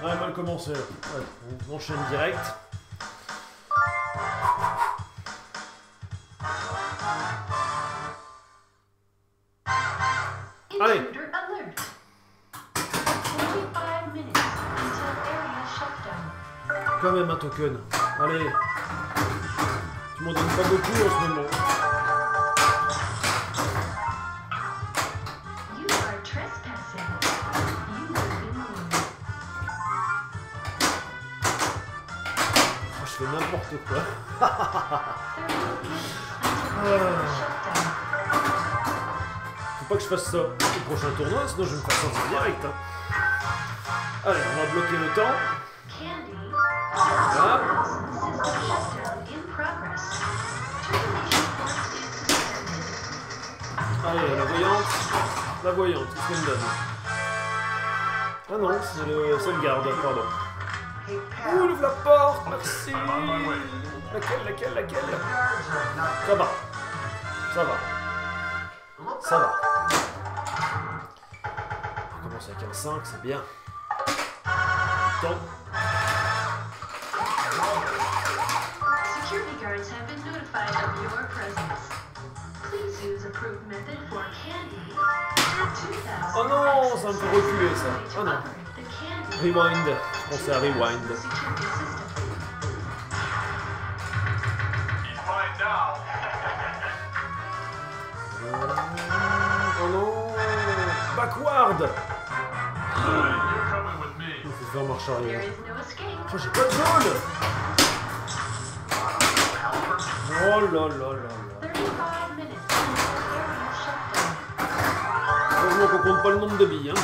Ouais, mal commencé. Ouais, on enchaîne direct. Allez. Intruder alert. 25 minutes until area shutdown. Quand même un token. Allez. Tu m'en donnes pas beaucoup en ce moment. You are trespassing. You have been warned. Oh, je fais n'importe quoi. 30 minutes until area shutdown. Faut pas que je fasse ça au prochain tournoi, sinon je vais me faire sortir direct. Hein. Allez, on va bloquer le temps. Candy. Voilà. System shutdown in progress. Termination point is suspended. Allez, la voyante. La voyante, qu'est-ce qu'elle me donne? Ah non, c'est le garde, pardon. Hey, Ouh, pal. ouvre la porte, merci. I'm on my way. Laquelle The guards are not. Ça va. Ça va. Look Ça up. va. On commence avec un 5, c'est bien. Temps. Security guards have been notified of your presence. Please use approved method for Candy 2000. Oh non, ça me fait reculer ça. Access. Oh non. Operate the Candy Rewind. Je pensais à rewind. security system. He's mine now. Oh non. Backward. You're coming with me. Il faut faire marche There arrière. is no escape. Oh, j'ai pas de zone. Oh là là là là. 35 minutes until area shutdown. Heureusement qu'on compte pas le nombre de billes. Hein.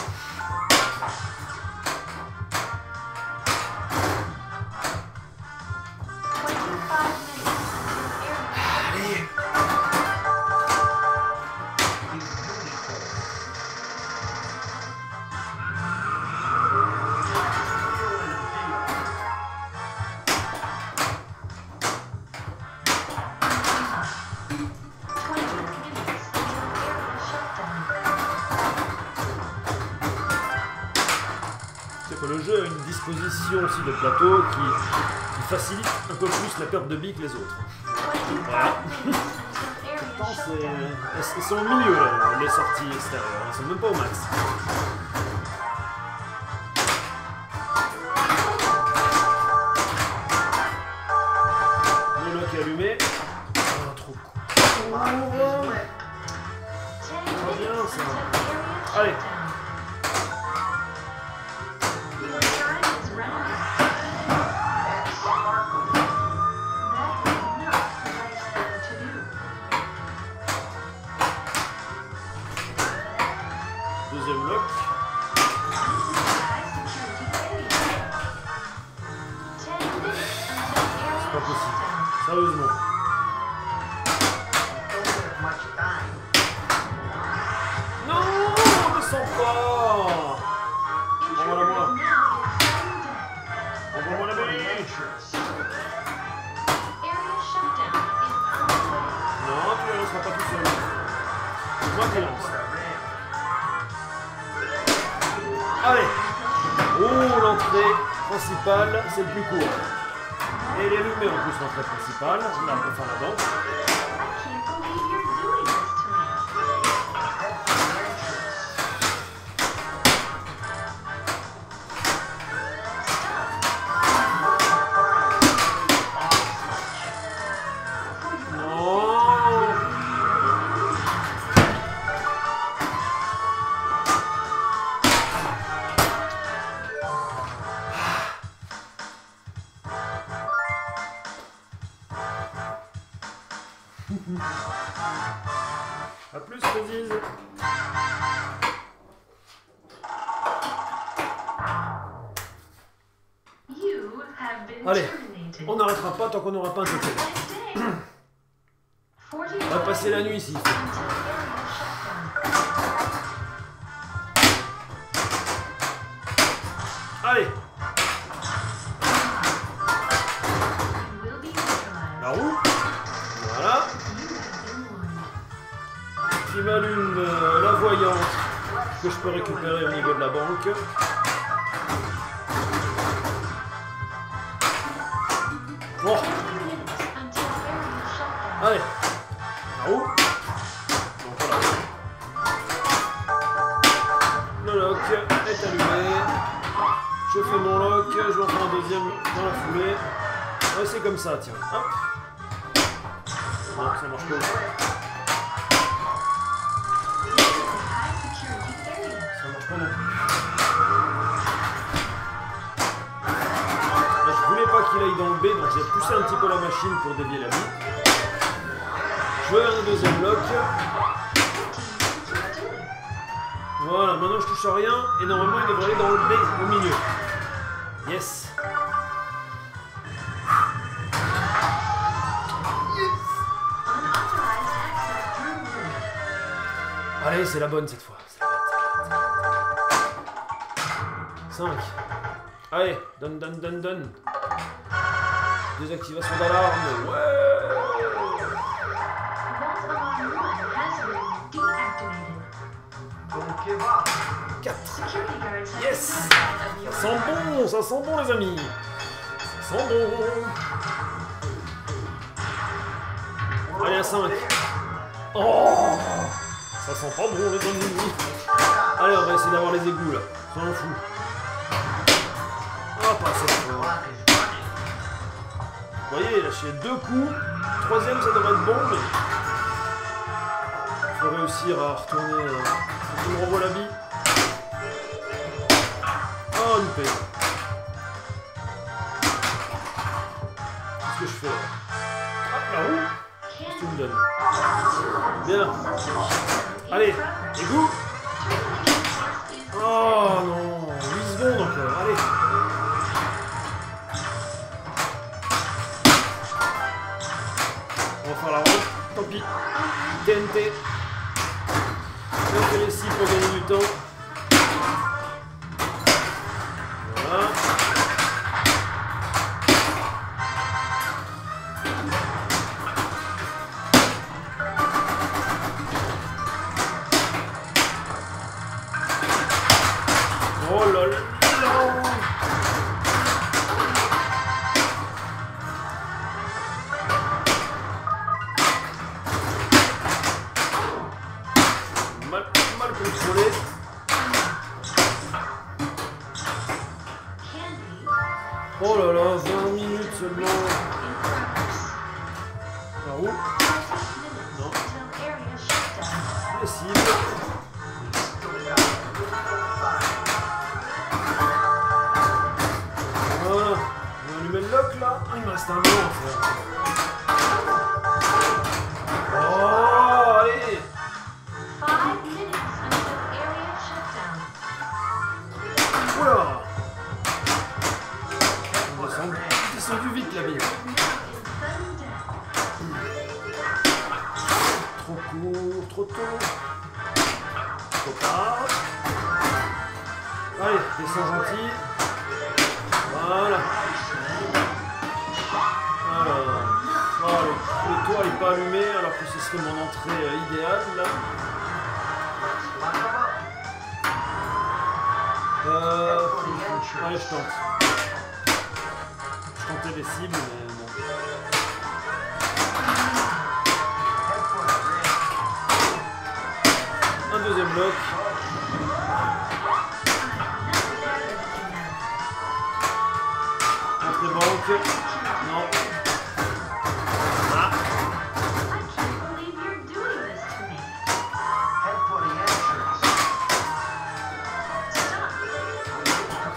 25 minutes until area Le jeu a une disposition aussi de plateau qui facilite un peu plus la perte de billes que les autres. Voilà. Elles sont au milieu là, les sorties extérieures, elles sont même pas au max. Sérieusement. Don't have much time. Non, ne sens pas. Intruder is now in sudden Envoie-moi la belle. Entrance. death. Area shutdown is underway. Non, tu ne lanceras pas tout seul. C'est moi qui lance. Allez. Oh, l'entrée principale, c'est le plus court. Et elle est allumée en plus, l'entrée principale. Là, on peut faire la danse. I can't believe you're doing this to me. Head for the entrance. Non. A plus, Frézise. You have been Allez, terminated. on n'arrêtera pas tant qu'on n'aura pas un totem. Nice day. 45 On va passer la nuit ici. until area shutdown. Allez, You will be neutralized. la roue. Voilà. You have been warned. Qui m'allume la voyante que je peux récupérer au niveau de la banque. Bon, 10 minutes until area shutdown. allez, la roue. Donc voilà. Le lock est allumé. Je fais mon lock, je vais en faire un deuxième dans la foulée. Ouais, c'est comme ça, tiens. Hop. Non, ça marche pas. High security area. Ça marche pas non plus. Là, je voulais pas qu'il aille dans le B, donc j'ai poussé un petit peu la machine pour dévier la vie. Je veux un deuxième lock. Voilà, maintenant je touche à rien et normalement il devrait aller dans le B au milieu. Yes. Unauthorized access through room. Allez, c'est la bonne cette fois. 5. Allez, donne. Désactivation d'alarme. Ouais. Vault alarm 1 has been deactivated. Don't give up. 4. Security guards have Yes. been notified of your Ça sent bon les amis. Ça sent bon. Allez à 5. Oh, ça sent pas bon les amis. Allez, on va essayer d'avoir les égouts là. Soyons fous. Ah, pas cette fois. Clock is running. Vous voyez, lâché 2 coups. Troisième, ça devrait être bon, mais il faut réussir à retourner. Je me renvoie la bille. Oh, une paix. Qu'est-ce que je fais là? Ah, la roue. Qu'est-ce que tu me donnes? Bien. Allez, égout. Oh non, 8 secondes encore. Allez. On va faire la roue. Tant pis. TNT. On fait les 6 pour gagner du temps. Voilà. Oh là là. Mal contrôlé. Candy. Oh là là, 20 minutes seulement. In progress. La roue. 30 minutes Non. until area shutdown. Les cibles. Voilà. On va allumer le lock là. Ah, il me reste un blanc à faire. Oh, allez. 5 minutes until area shutdown. Oula. On descend vite la bille. Now in sudden death. trop tôt. Faut pas. Allez, descends gentil. Voilà. Alors, voilà, le toit n'est pas allumé alors que ce serait mon entrée idéale là. Allez, je tente. Je tentais des cibles, mais bon. Un deuxième bloc. Entrée banque. Non. Ah. I can't believe you're doing this to me. Head for the entrance.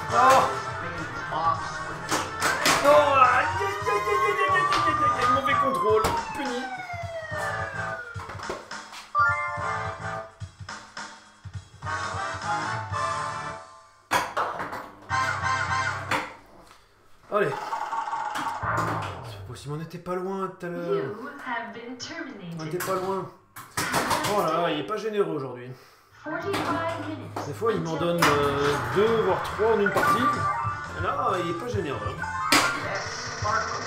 Stop. Oh. Big off switch. Oh, aïe, aïe, aïe, aïe, aïe, aïe, aïe, aïe, aïe, mauvais contrôle. Puni. Allez. C'est pas possible, on n'était pas loin tout à l'heure. You have been On terminated. n'était pas loin. Oh là là, il est pas généreux aujourd'hui. 45 minutes. Des fois, il m'en donne 2 voire 3 en une partie. Et là, il est pas généreux. Yes, sparkle.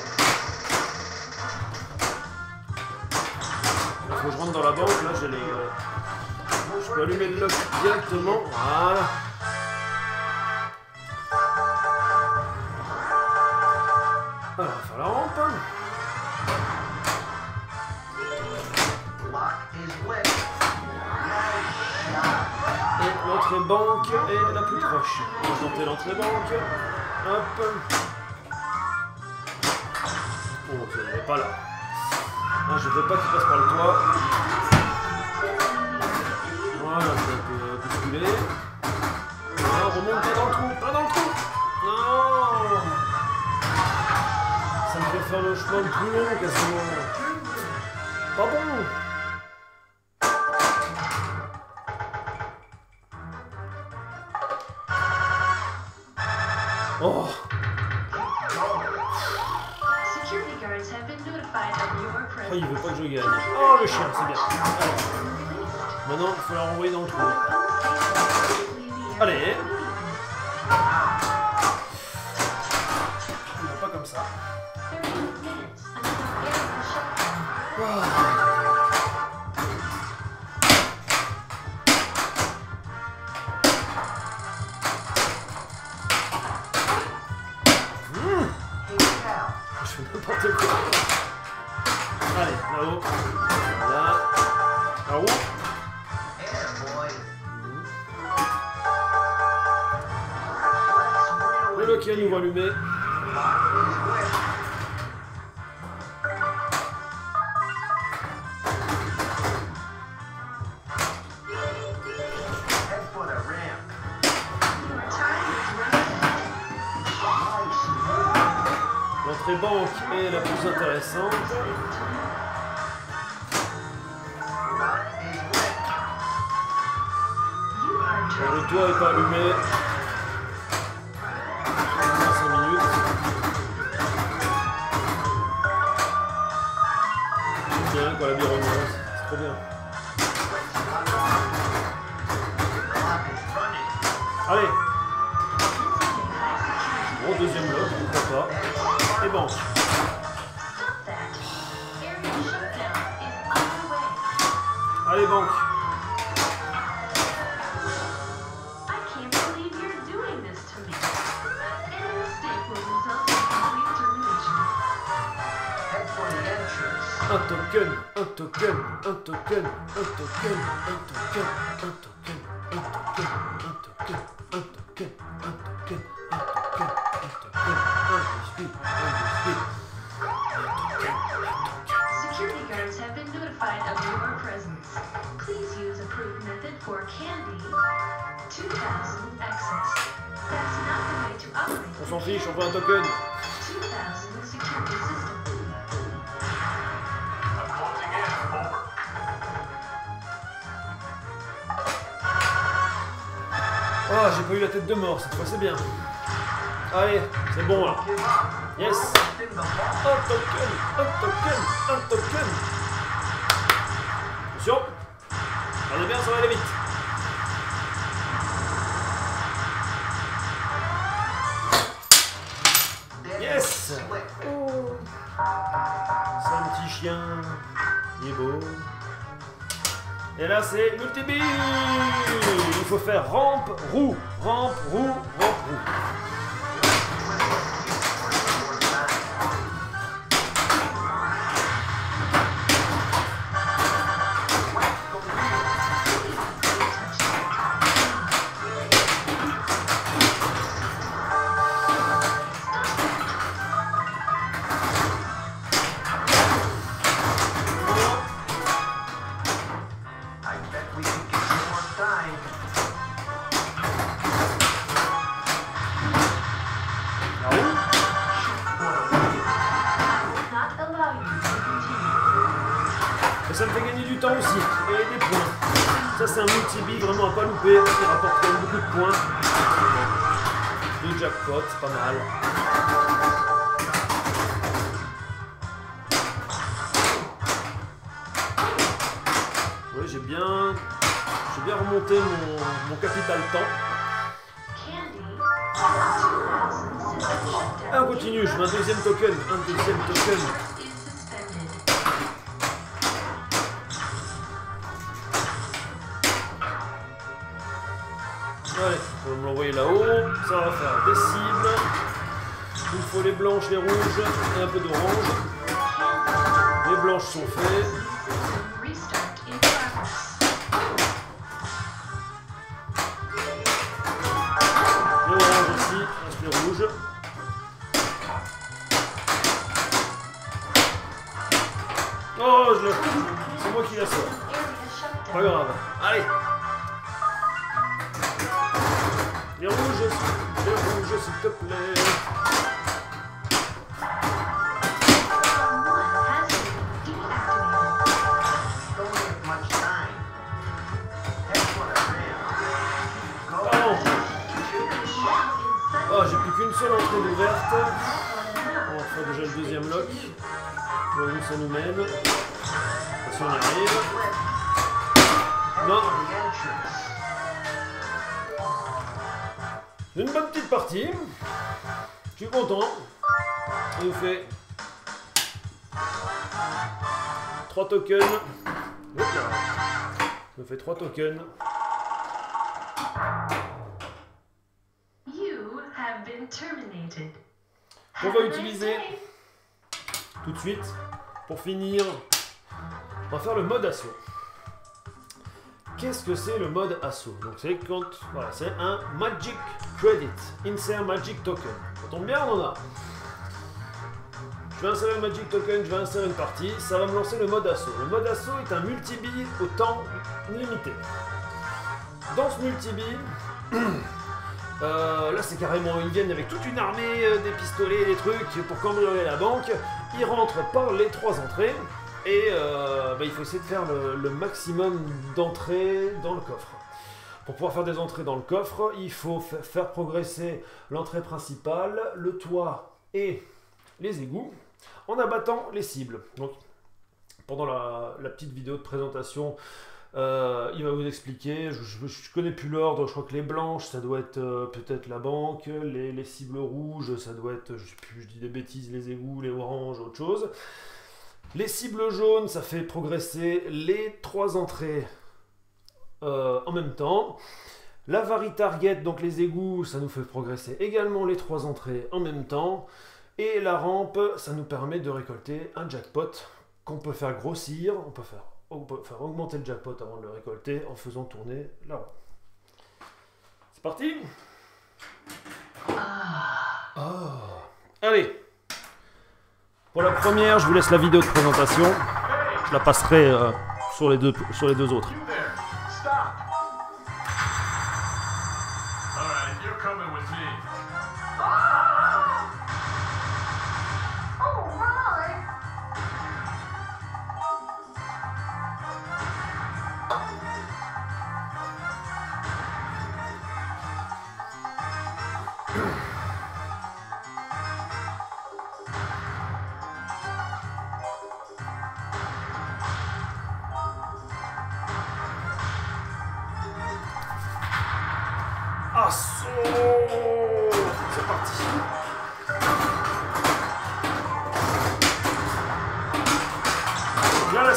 Il faut que je rentre dans la banque, là, j'ai les... je peux allumer le lock directement. Voilà. Ah, il va falloir la rampe, hein. Lock is lit. Nice Et l'entrée banque est la plus proche. On va tenter l'entrée banque. Hop. Oh, ça n'est pas là. Ah, je veux pas qu'il passe par le toit. Voilà, c'est un peu bousculé. Ah, remonte pas dans le trou, pas dans le trou. Non. Ça me fait faire le chemin plus long quasiment. Pas bon. Oh. Security guards have been notified of your Oh, presence. il veut pas que je gagne. Oh, le chien, c'est bien. Allez. Maintenant, il faut la renvoyer dans le trou. Allez. Il va pas comme ça. 30 minutes until area shutdown. Oh. Hey, cow. Je fais n'importe quoi. Allez, là-haut. Là. Là-haut. Yeah, boy. Le local, nous va allumer. Lock is lit. Head for the ramp. Your time is running out. Nice. L'entrée banque est la plus intéressante. Lock is lit. You are Le toit n'est pas allumé. 5 minutes. C'est bien quand la bière remonte. C'est trop bien. Lock is running. Allez. Bon, deuxième bloc, pourquoi pas. Et banque. Stop that. Area shutdown is underway. Allez, banque. I can't believe you're doing this to me. Any mistake will result in complete termination. Head for the entrance. Un token, un token, un token, un token, un token, un token, un token, un token, un token, un token, un token, un token, un biscuit, un biscuit. Security guards have been notified of your presence. Please use approved method for Candy 2000 access. That's not the way to operate. On s'en fiche, on veut un token. 2000 security system. I'm closing in. Over. Oh, j'ai pas eu la tête de mort, cette fois c'est bien. Allez, c'est bon là. Give up. Yes. In the vault. Un token, un token, un token. Attention. Allez bien, ça va aller vite. Yes. Oh. C'est un petit chien. Il est beau. Et là, c'est multi-bille. Il faut faire rampe, roue, rampe, roue, rampe, roue. Ça me fait gagner du temps aussi, et des points. Ça c'est un multi-bille vraiment à pas louper, il rapporte quand même beaucoup de points. Le jackpot, c'est pas mal. Oui, j'ai bien remonté mon capital temps. Et on continue, je mets un deuxième token, Allez, on va me l'envoyer là-haut, ça va faire des cibles. Il me faut les blanches, les rouges et un peu d'orange. Les blanches sont faites. Les oranges aussi, reste les rouges. Oh, c'est moi qui la sors. Pas grave. Allez. Les rouges, s'il te plaît. Oh, j'ai plus qu'une seule entrée d'ouverte. On va faire déjà le deuxième lock. Voir où ça nous mène. Si on y arrive. Non. Une bonne petite partie. Je suis content. Il nous fait 3 tokens. Ça nous fait 3 tokens. On va utiliser tout de suite, pour finir, on va faire le mode assaut. Qu'est-ce que c'est le mode assaut? Donc c'est quand, voilà, c'est un Magic Credit, Insert Magic Token. Ça tombe bien, on en a. Je vais insérer le Magic Token, je vais insérer une partie, ça va me lancer le mode assaut. Le mode assaut est un multi-bille au temps limité. Dans ce multi-bille, là c'est carrément, ils viennent avec toute une armée, des pistolets, des trucs pour cambrioler la banque. Ils rentrent par les 3 entrées et il faut essayer de faire le maximum d'entrées dans le coffre. Pour pouvoir faire des entrées dans le coffre, il faut faire progresser l'entrée principale, le toit et les égouts en abattant les cibles. Donc pendant la petite vidéo de présentation, il va vous expliquer, je connais plus l'ordre, je crois que les blanches ça doit être peut-être la banque, les cibles rouges ça doit être, je sais plus, je dis des bêtises, les égouts, les oranges, autre chose. Les cibles jaunes ça fait progresser les 3 entrées en même temps. La vari target, donc les égouts, ça nous fait progresser également les 3 entrées en même temps. Et la rampe, ça nous permet de récolter un jackpot qu'on peut faire grossir, on peut faire augmenter le jackpot avant de le récolter en faisant tourner la roue. C'est parti. Allez. Pour la première, je vous laisse la vidéo de présentation. Je la passerai sur les deux autres. You there. Stop. All right, you're coming with me.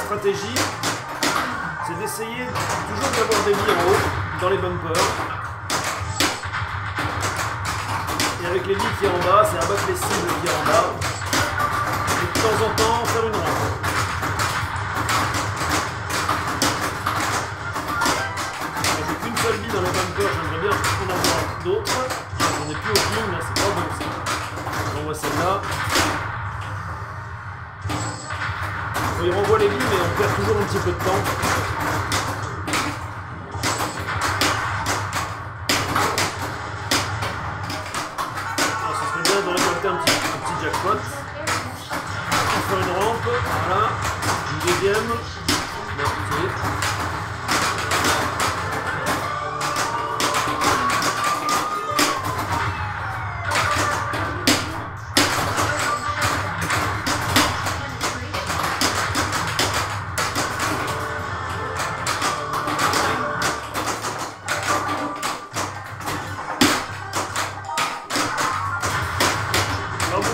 stratégie, c'est d'essayer toujours d'avoir des billes en haut, dans les bumpers. Et avec les billes qui est en bas, c'est abattre les cibles qui est en bas. Et de temps en temps, faire une rampe. J'ai qu'une seule bille dans les bumpers, j'aimerais bien en avoir d'autres. J'en ai plus aucune, là c'est pas bon ça. On voit celle-là. Il renvoie les billes, mais on perd toujours un petit peu de temps. Alors, ce serait bien de récolter un petit jackpot. On fait une rampe, voilà. Une deuxième. Non, ok.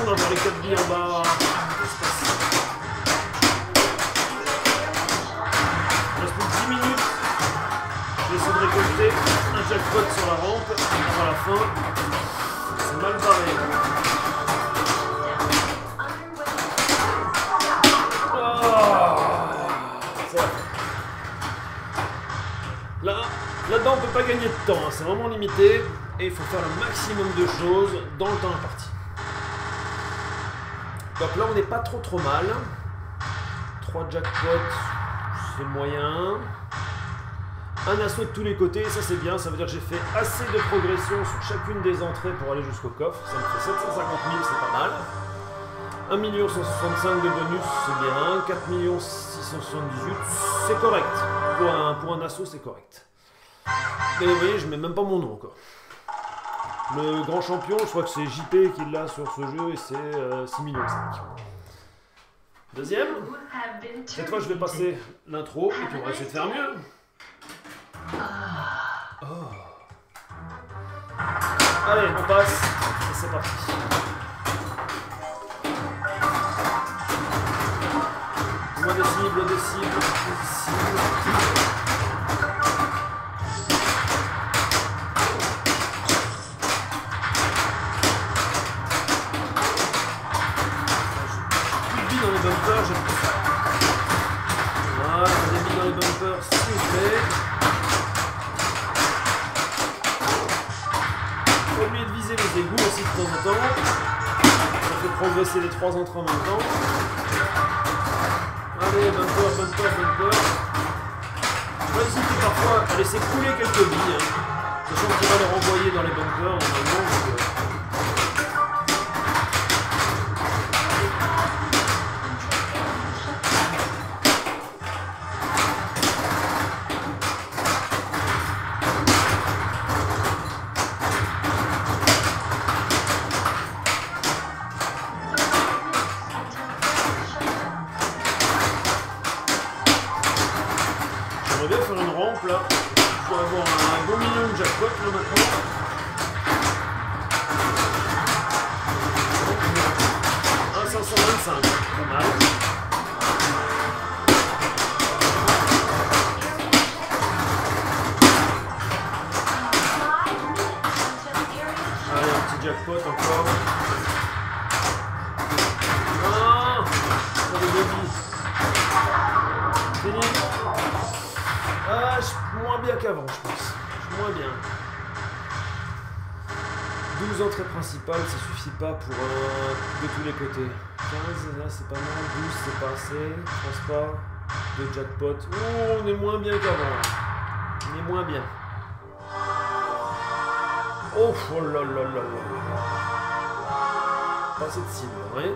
Dans les 4 billes en bas. Il reste plus que 10 minutes. Je vais essayer de récolter un jackpot sur la rampe avant la fin. C'est mal barré. Là-dedans, on ne peut pas gagner de temps. C'est vraiment limité. Et il faut faire le maximum de choses dans le temps imparti. Donc là on n'est pas trop mal. 3 jackpots, c'est moyen. Un assaut de tous les côtés, ça c'est bien, ça veut dire que j'ai fait assez de progression sur chacune des entrées pour aller jusqu'au coffre. Ça me fait 750 000, c'est pas mal. 1 165 000 de bonus, c'est bien. 4 678 000, c'est correct. Pour un assaut, c'est correct. Mais vous voyez, je mets même pas mon nom encore. Le grand champion, je crois que c'est JP qui l'a sur ce jeu et c'est 6,5 millions. Deuxième. Cette fois, je vais passer l'intro et puis on va essayer de faire mieux. Oh. Allez, on passe et c'est parti. Moins de cibles, des cibles, des cibles. Bumpers, j'ai plus ça. Voilà, on a mis dans les bumpers, s'il vous plaît. Pas oublier de viser les égouts aussi de temps en temps. Ça fait progresser les 3 entrées en même temps. Allez, bumper. On va hésiter parfois à laisser couler quelques billes. Sachant qu'il va les renvoyer dans les bumpers normalement. J'aimerais bien faire une rampe là. Je dois avoir un bon million de jackpot là maintenant. Un 525, pas mal. Allez, un petit jackpot encore. Ah, ça va bien. Fini. Ah, moins bien qu'avant, je pense. Moins bien. 12 entrées principales, ça suffit pas pour de tous les côtés. 15, là c'est pas mal. 12, c'est pas assez. Je pense pas. 2 jackpots. Oh, on est moins bien qu'avant. On est moins bien. Oh, oh là là là là. Pas assez de cible, vous voyez.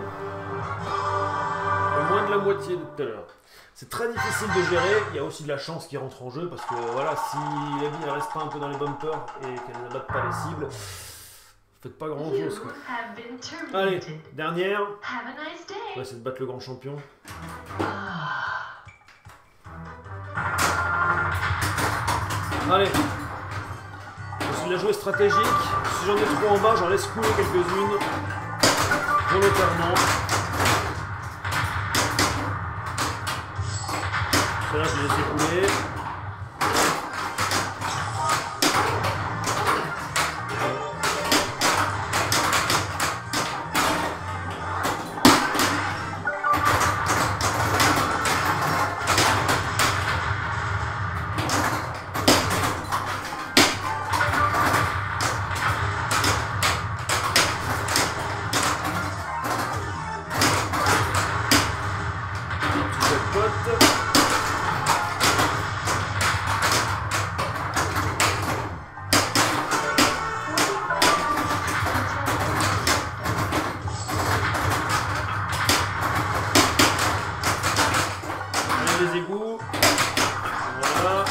Moins de la moitié de tout à l'heure. C'est très difficile de gérer, il y a aussi de la chance qui rentre en jeu parce que voilà, si la vie ne reste pas un peu dans les bumpers et qu'elle n'abatte pas les cibles, vous faites pas grand chose quoi. Allez, dernière. On va essayer de battre le grand champion. Allez. Je suis la jouer stratégique. Si j'en ai trop en bas, j'en laisse couler quelques-unes. Volontairement. Celle-là, je l'ai laissé couler. Les égouts. Voilà.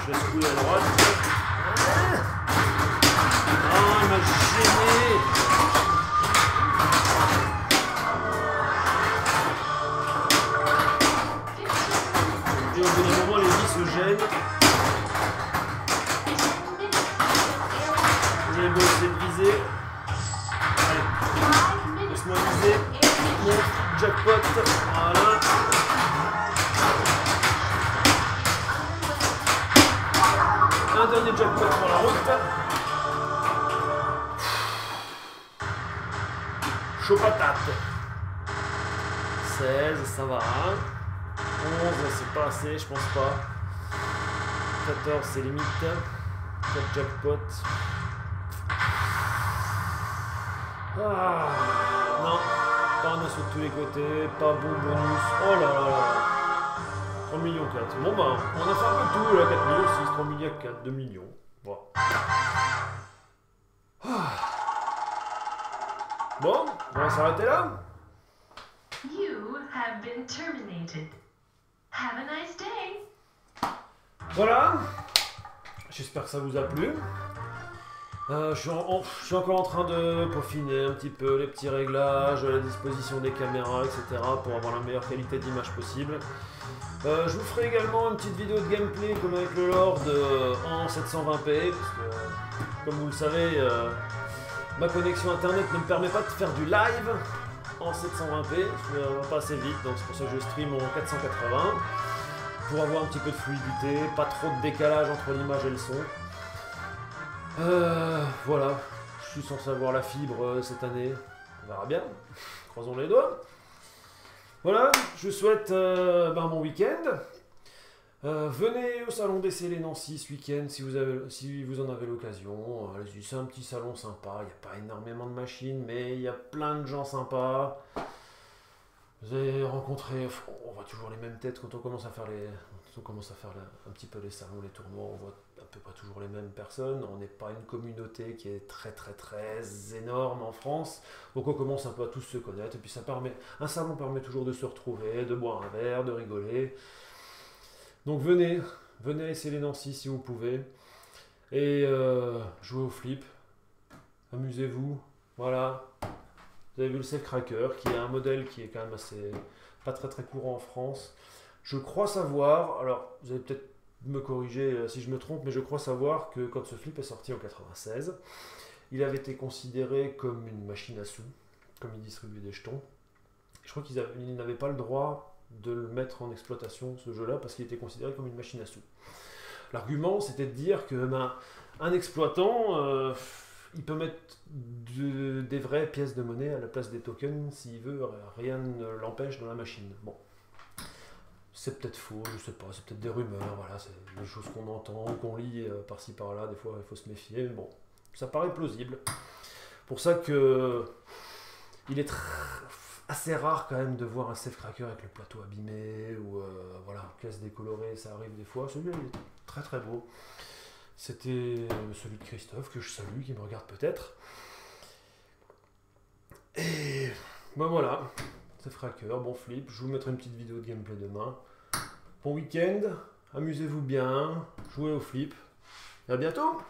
Je laisse couler à droite. Ah, il m'a gêné. Et au bout d'un moment, les vis se gênent. Vous avez beau essayer de viser. Laisse-moi viser mon jackpot. Voilà. Un dernier jackpot sur la route. Chaud patate. 16, ça va. 11, c'est pas assez, je pense pas. 14, c'est limite. 4 jackpots. Ah, non, pas un assaut de tous les côtés, pas bon bonus. Oh là là là. 3 millions 4. Bon bah, on a fait un peu tout là, 4 millions 6, 3 millions 4, 2 millions. Voilà. Ah. Bon, on va s'arrêter là. You have been terminated. Have a nice day. Voilà. J'espère que ça vous a plu. Je suis encore en train de peaufiner un petit peu les petits réglages, la disposition des caméras, etc. pour avoir la meilleure qualité d'image possible. Je vous ferai également une petite vidéo de gameplay comme avec le Lord en 720p, parce que comme vous le savez, ma connexion internet ne me permet pas de faire du live en 720p, ça va pas assez vite, donc c'est pour ça que je stream en 480, pour avoir un petit peu de fluidité, pas trop de décalage entre l'image et le son. Voilà, je suis censé avoir la fibre cette année, on verra bien, croisons les doigts. Voilà, je vous souhaite un bon week-end. Venez au salon d'essai les Nancy ce week-end si vous en avez l'occasion. Allez-y, c'est un petit salon sympa, il n'y a pas énormément de machines, mais il y a plein de gens sympas. Vous allez rencontrer, on voit toujours les mêmes têtes quand on commence à faire un petit peu les salons, les tournois, on voit à peu près toujours les mêmes personnes. On n'est pas une communauté qui est très énorme en France, donc on commence un peu à tous se connaître, et puis un salon permet toujours de se retrouver, de boire un verre, de rigoler. Donc venez essayer les Nancy si vous pouvez, et jouez au flip, amusez-vous, voilà. Vous avez vu le Safecracker, qui est un modèle qui est quand même assez pas très courant en France. Je crois savoir, alors vous allez peut-être me corriger si je me trompe, mais je crois savoir que quand ce flip est sorti en 96, il avait été considéré comme une machine à sous, comme il distribuait des jetons. Je crois qu'ils n'avaient pas le droit de le mettre en exploitation, ce jeu-là, parce qu'il était considéré comme une machine à sous. L'argument, c'était de dire que un exploitant, il peut mettre des vraies pièces de monnaie à la place des tokens s'il veut, rien ne l'empêche dans la machine. Bon, c'est peut-être faux, je sais pas, c'est peut-être des rumeurs, voilà, c'est des choses qu'on entend, qu'on lit par-ci par-là, des fois il faut se méfier, mais bon, ça paraît plausible. Pour ça que il est assez rare quand même de voir un Safecracker avec le plateau abîmé, ou voilà, pièces décolorées, ça arrive des fois. Celui-là il est très beau. C'était celui de Christophe, que je salue, qui me regarde peut-être. Et ben voilà, Safecracker, bon flip, je vous mettrai une petite vidéo de gameplay demain. Bon week-end, amusez-vous bien, jouez au flip, et à bientôt!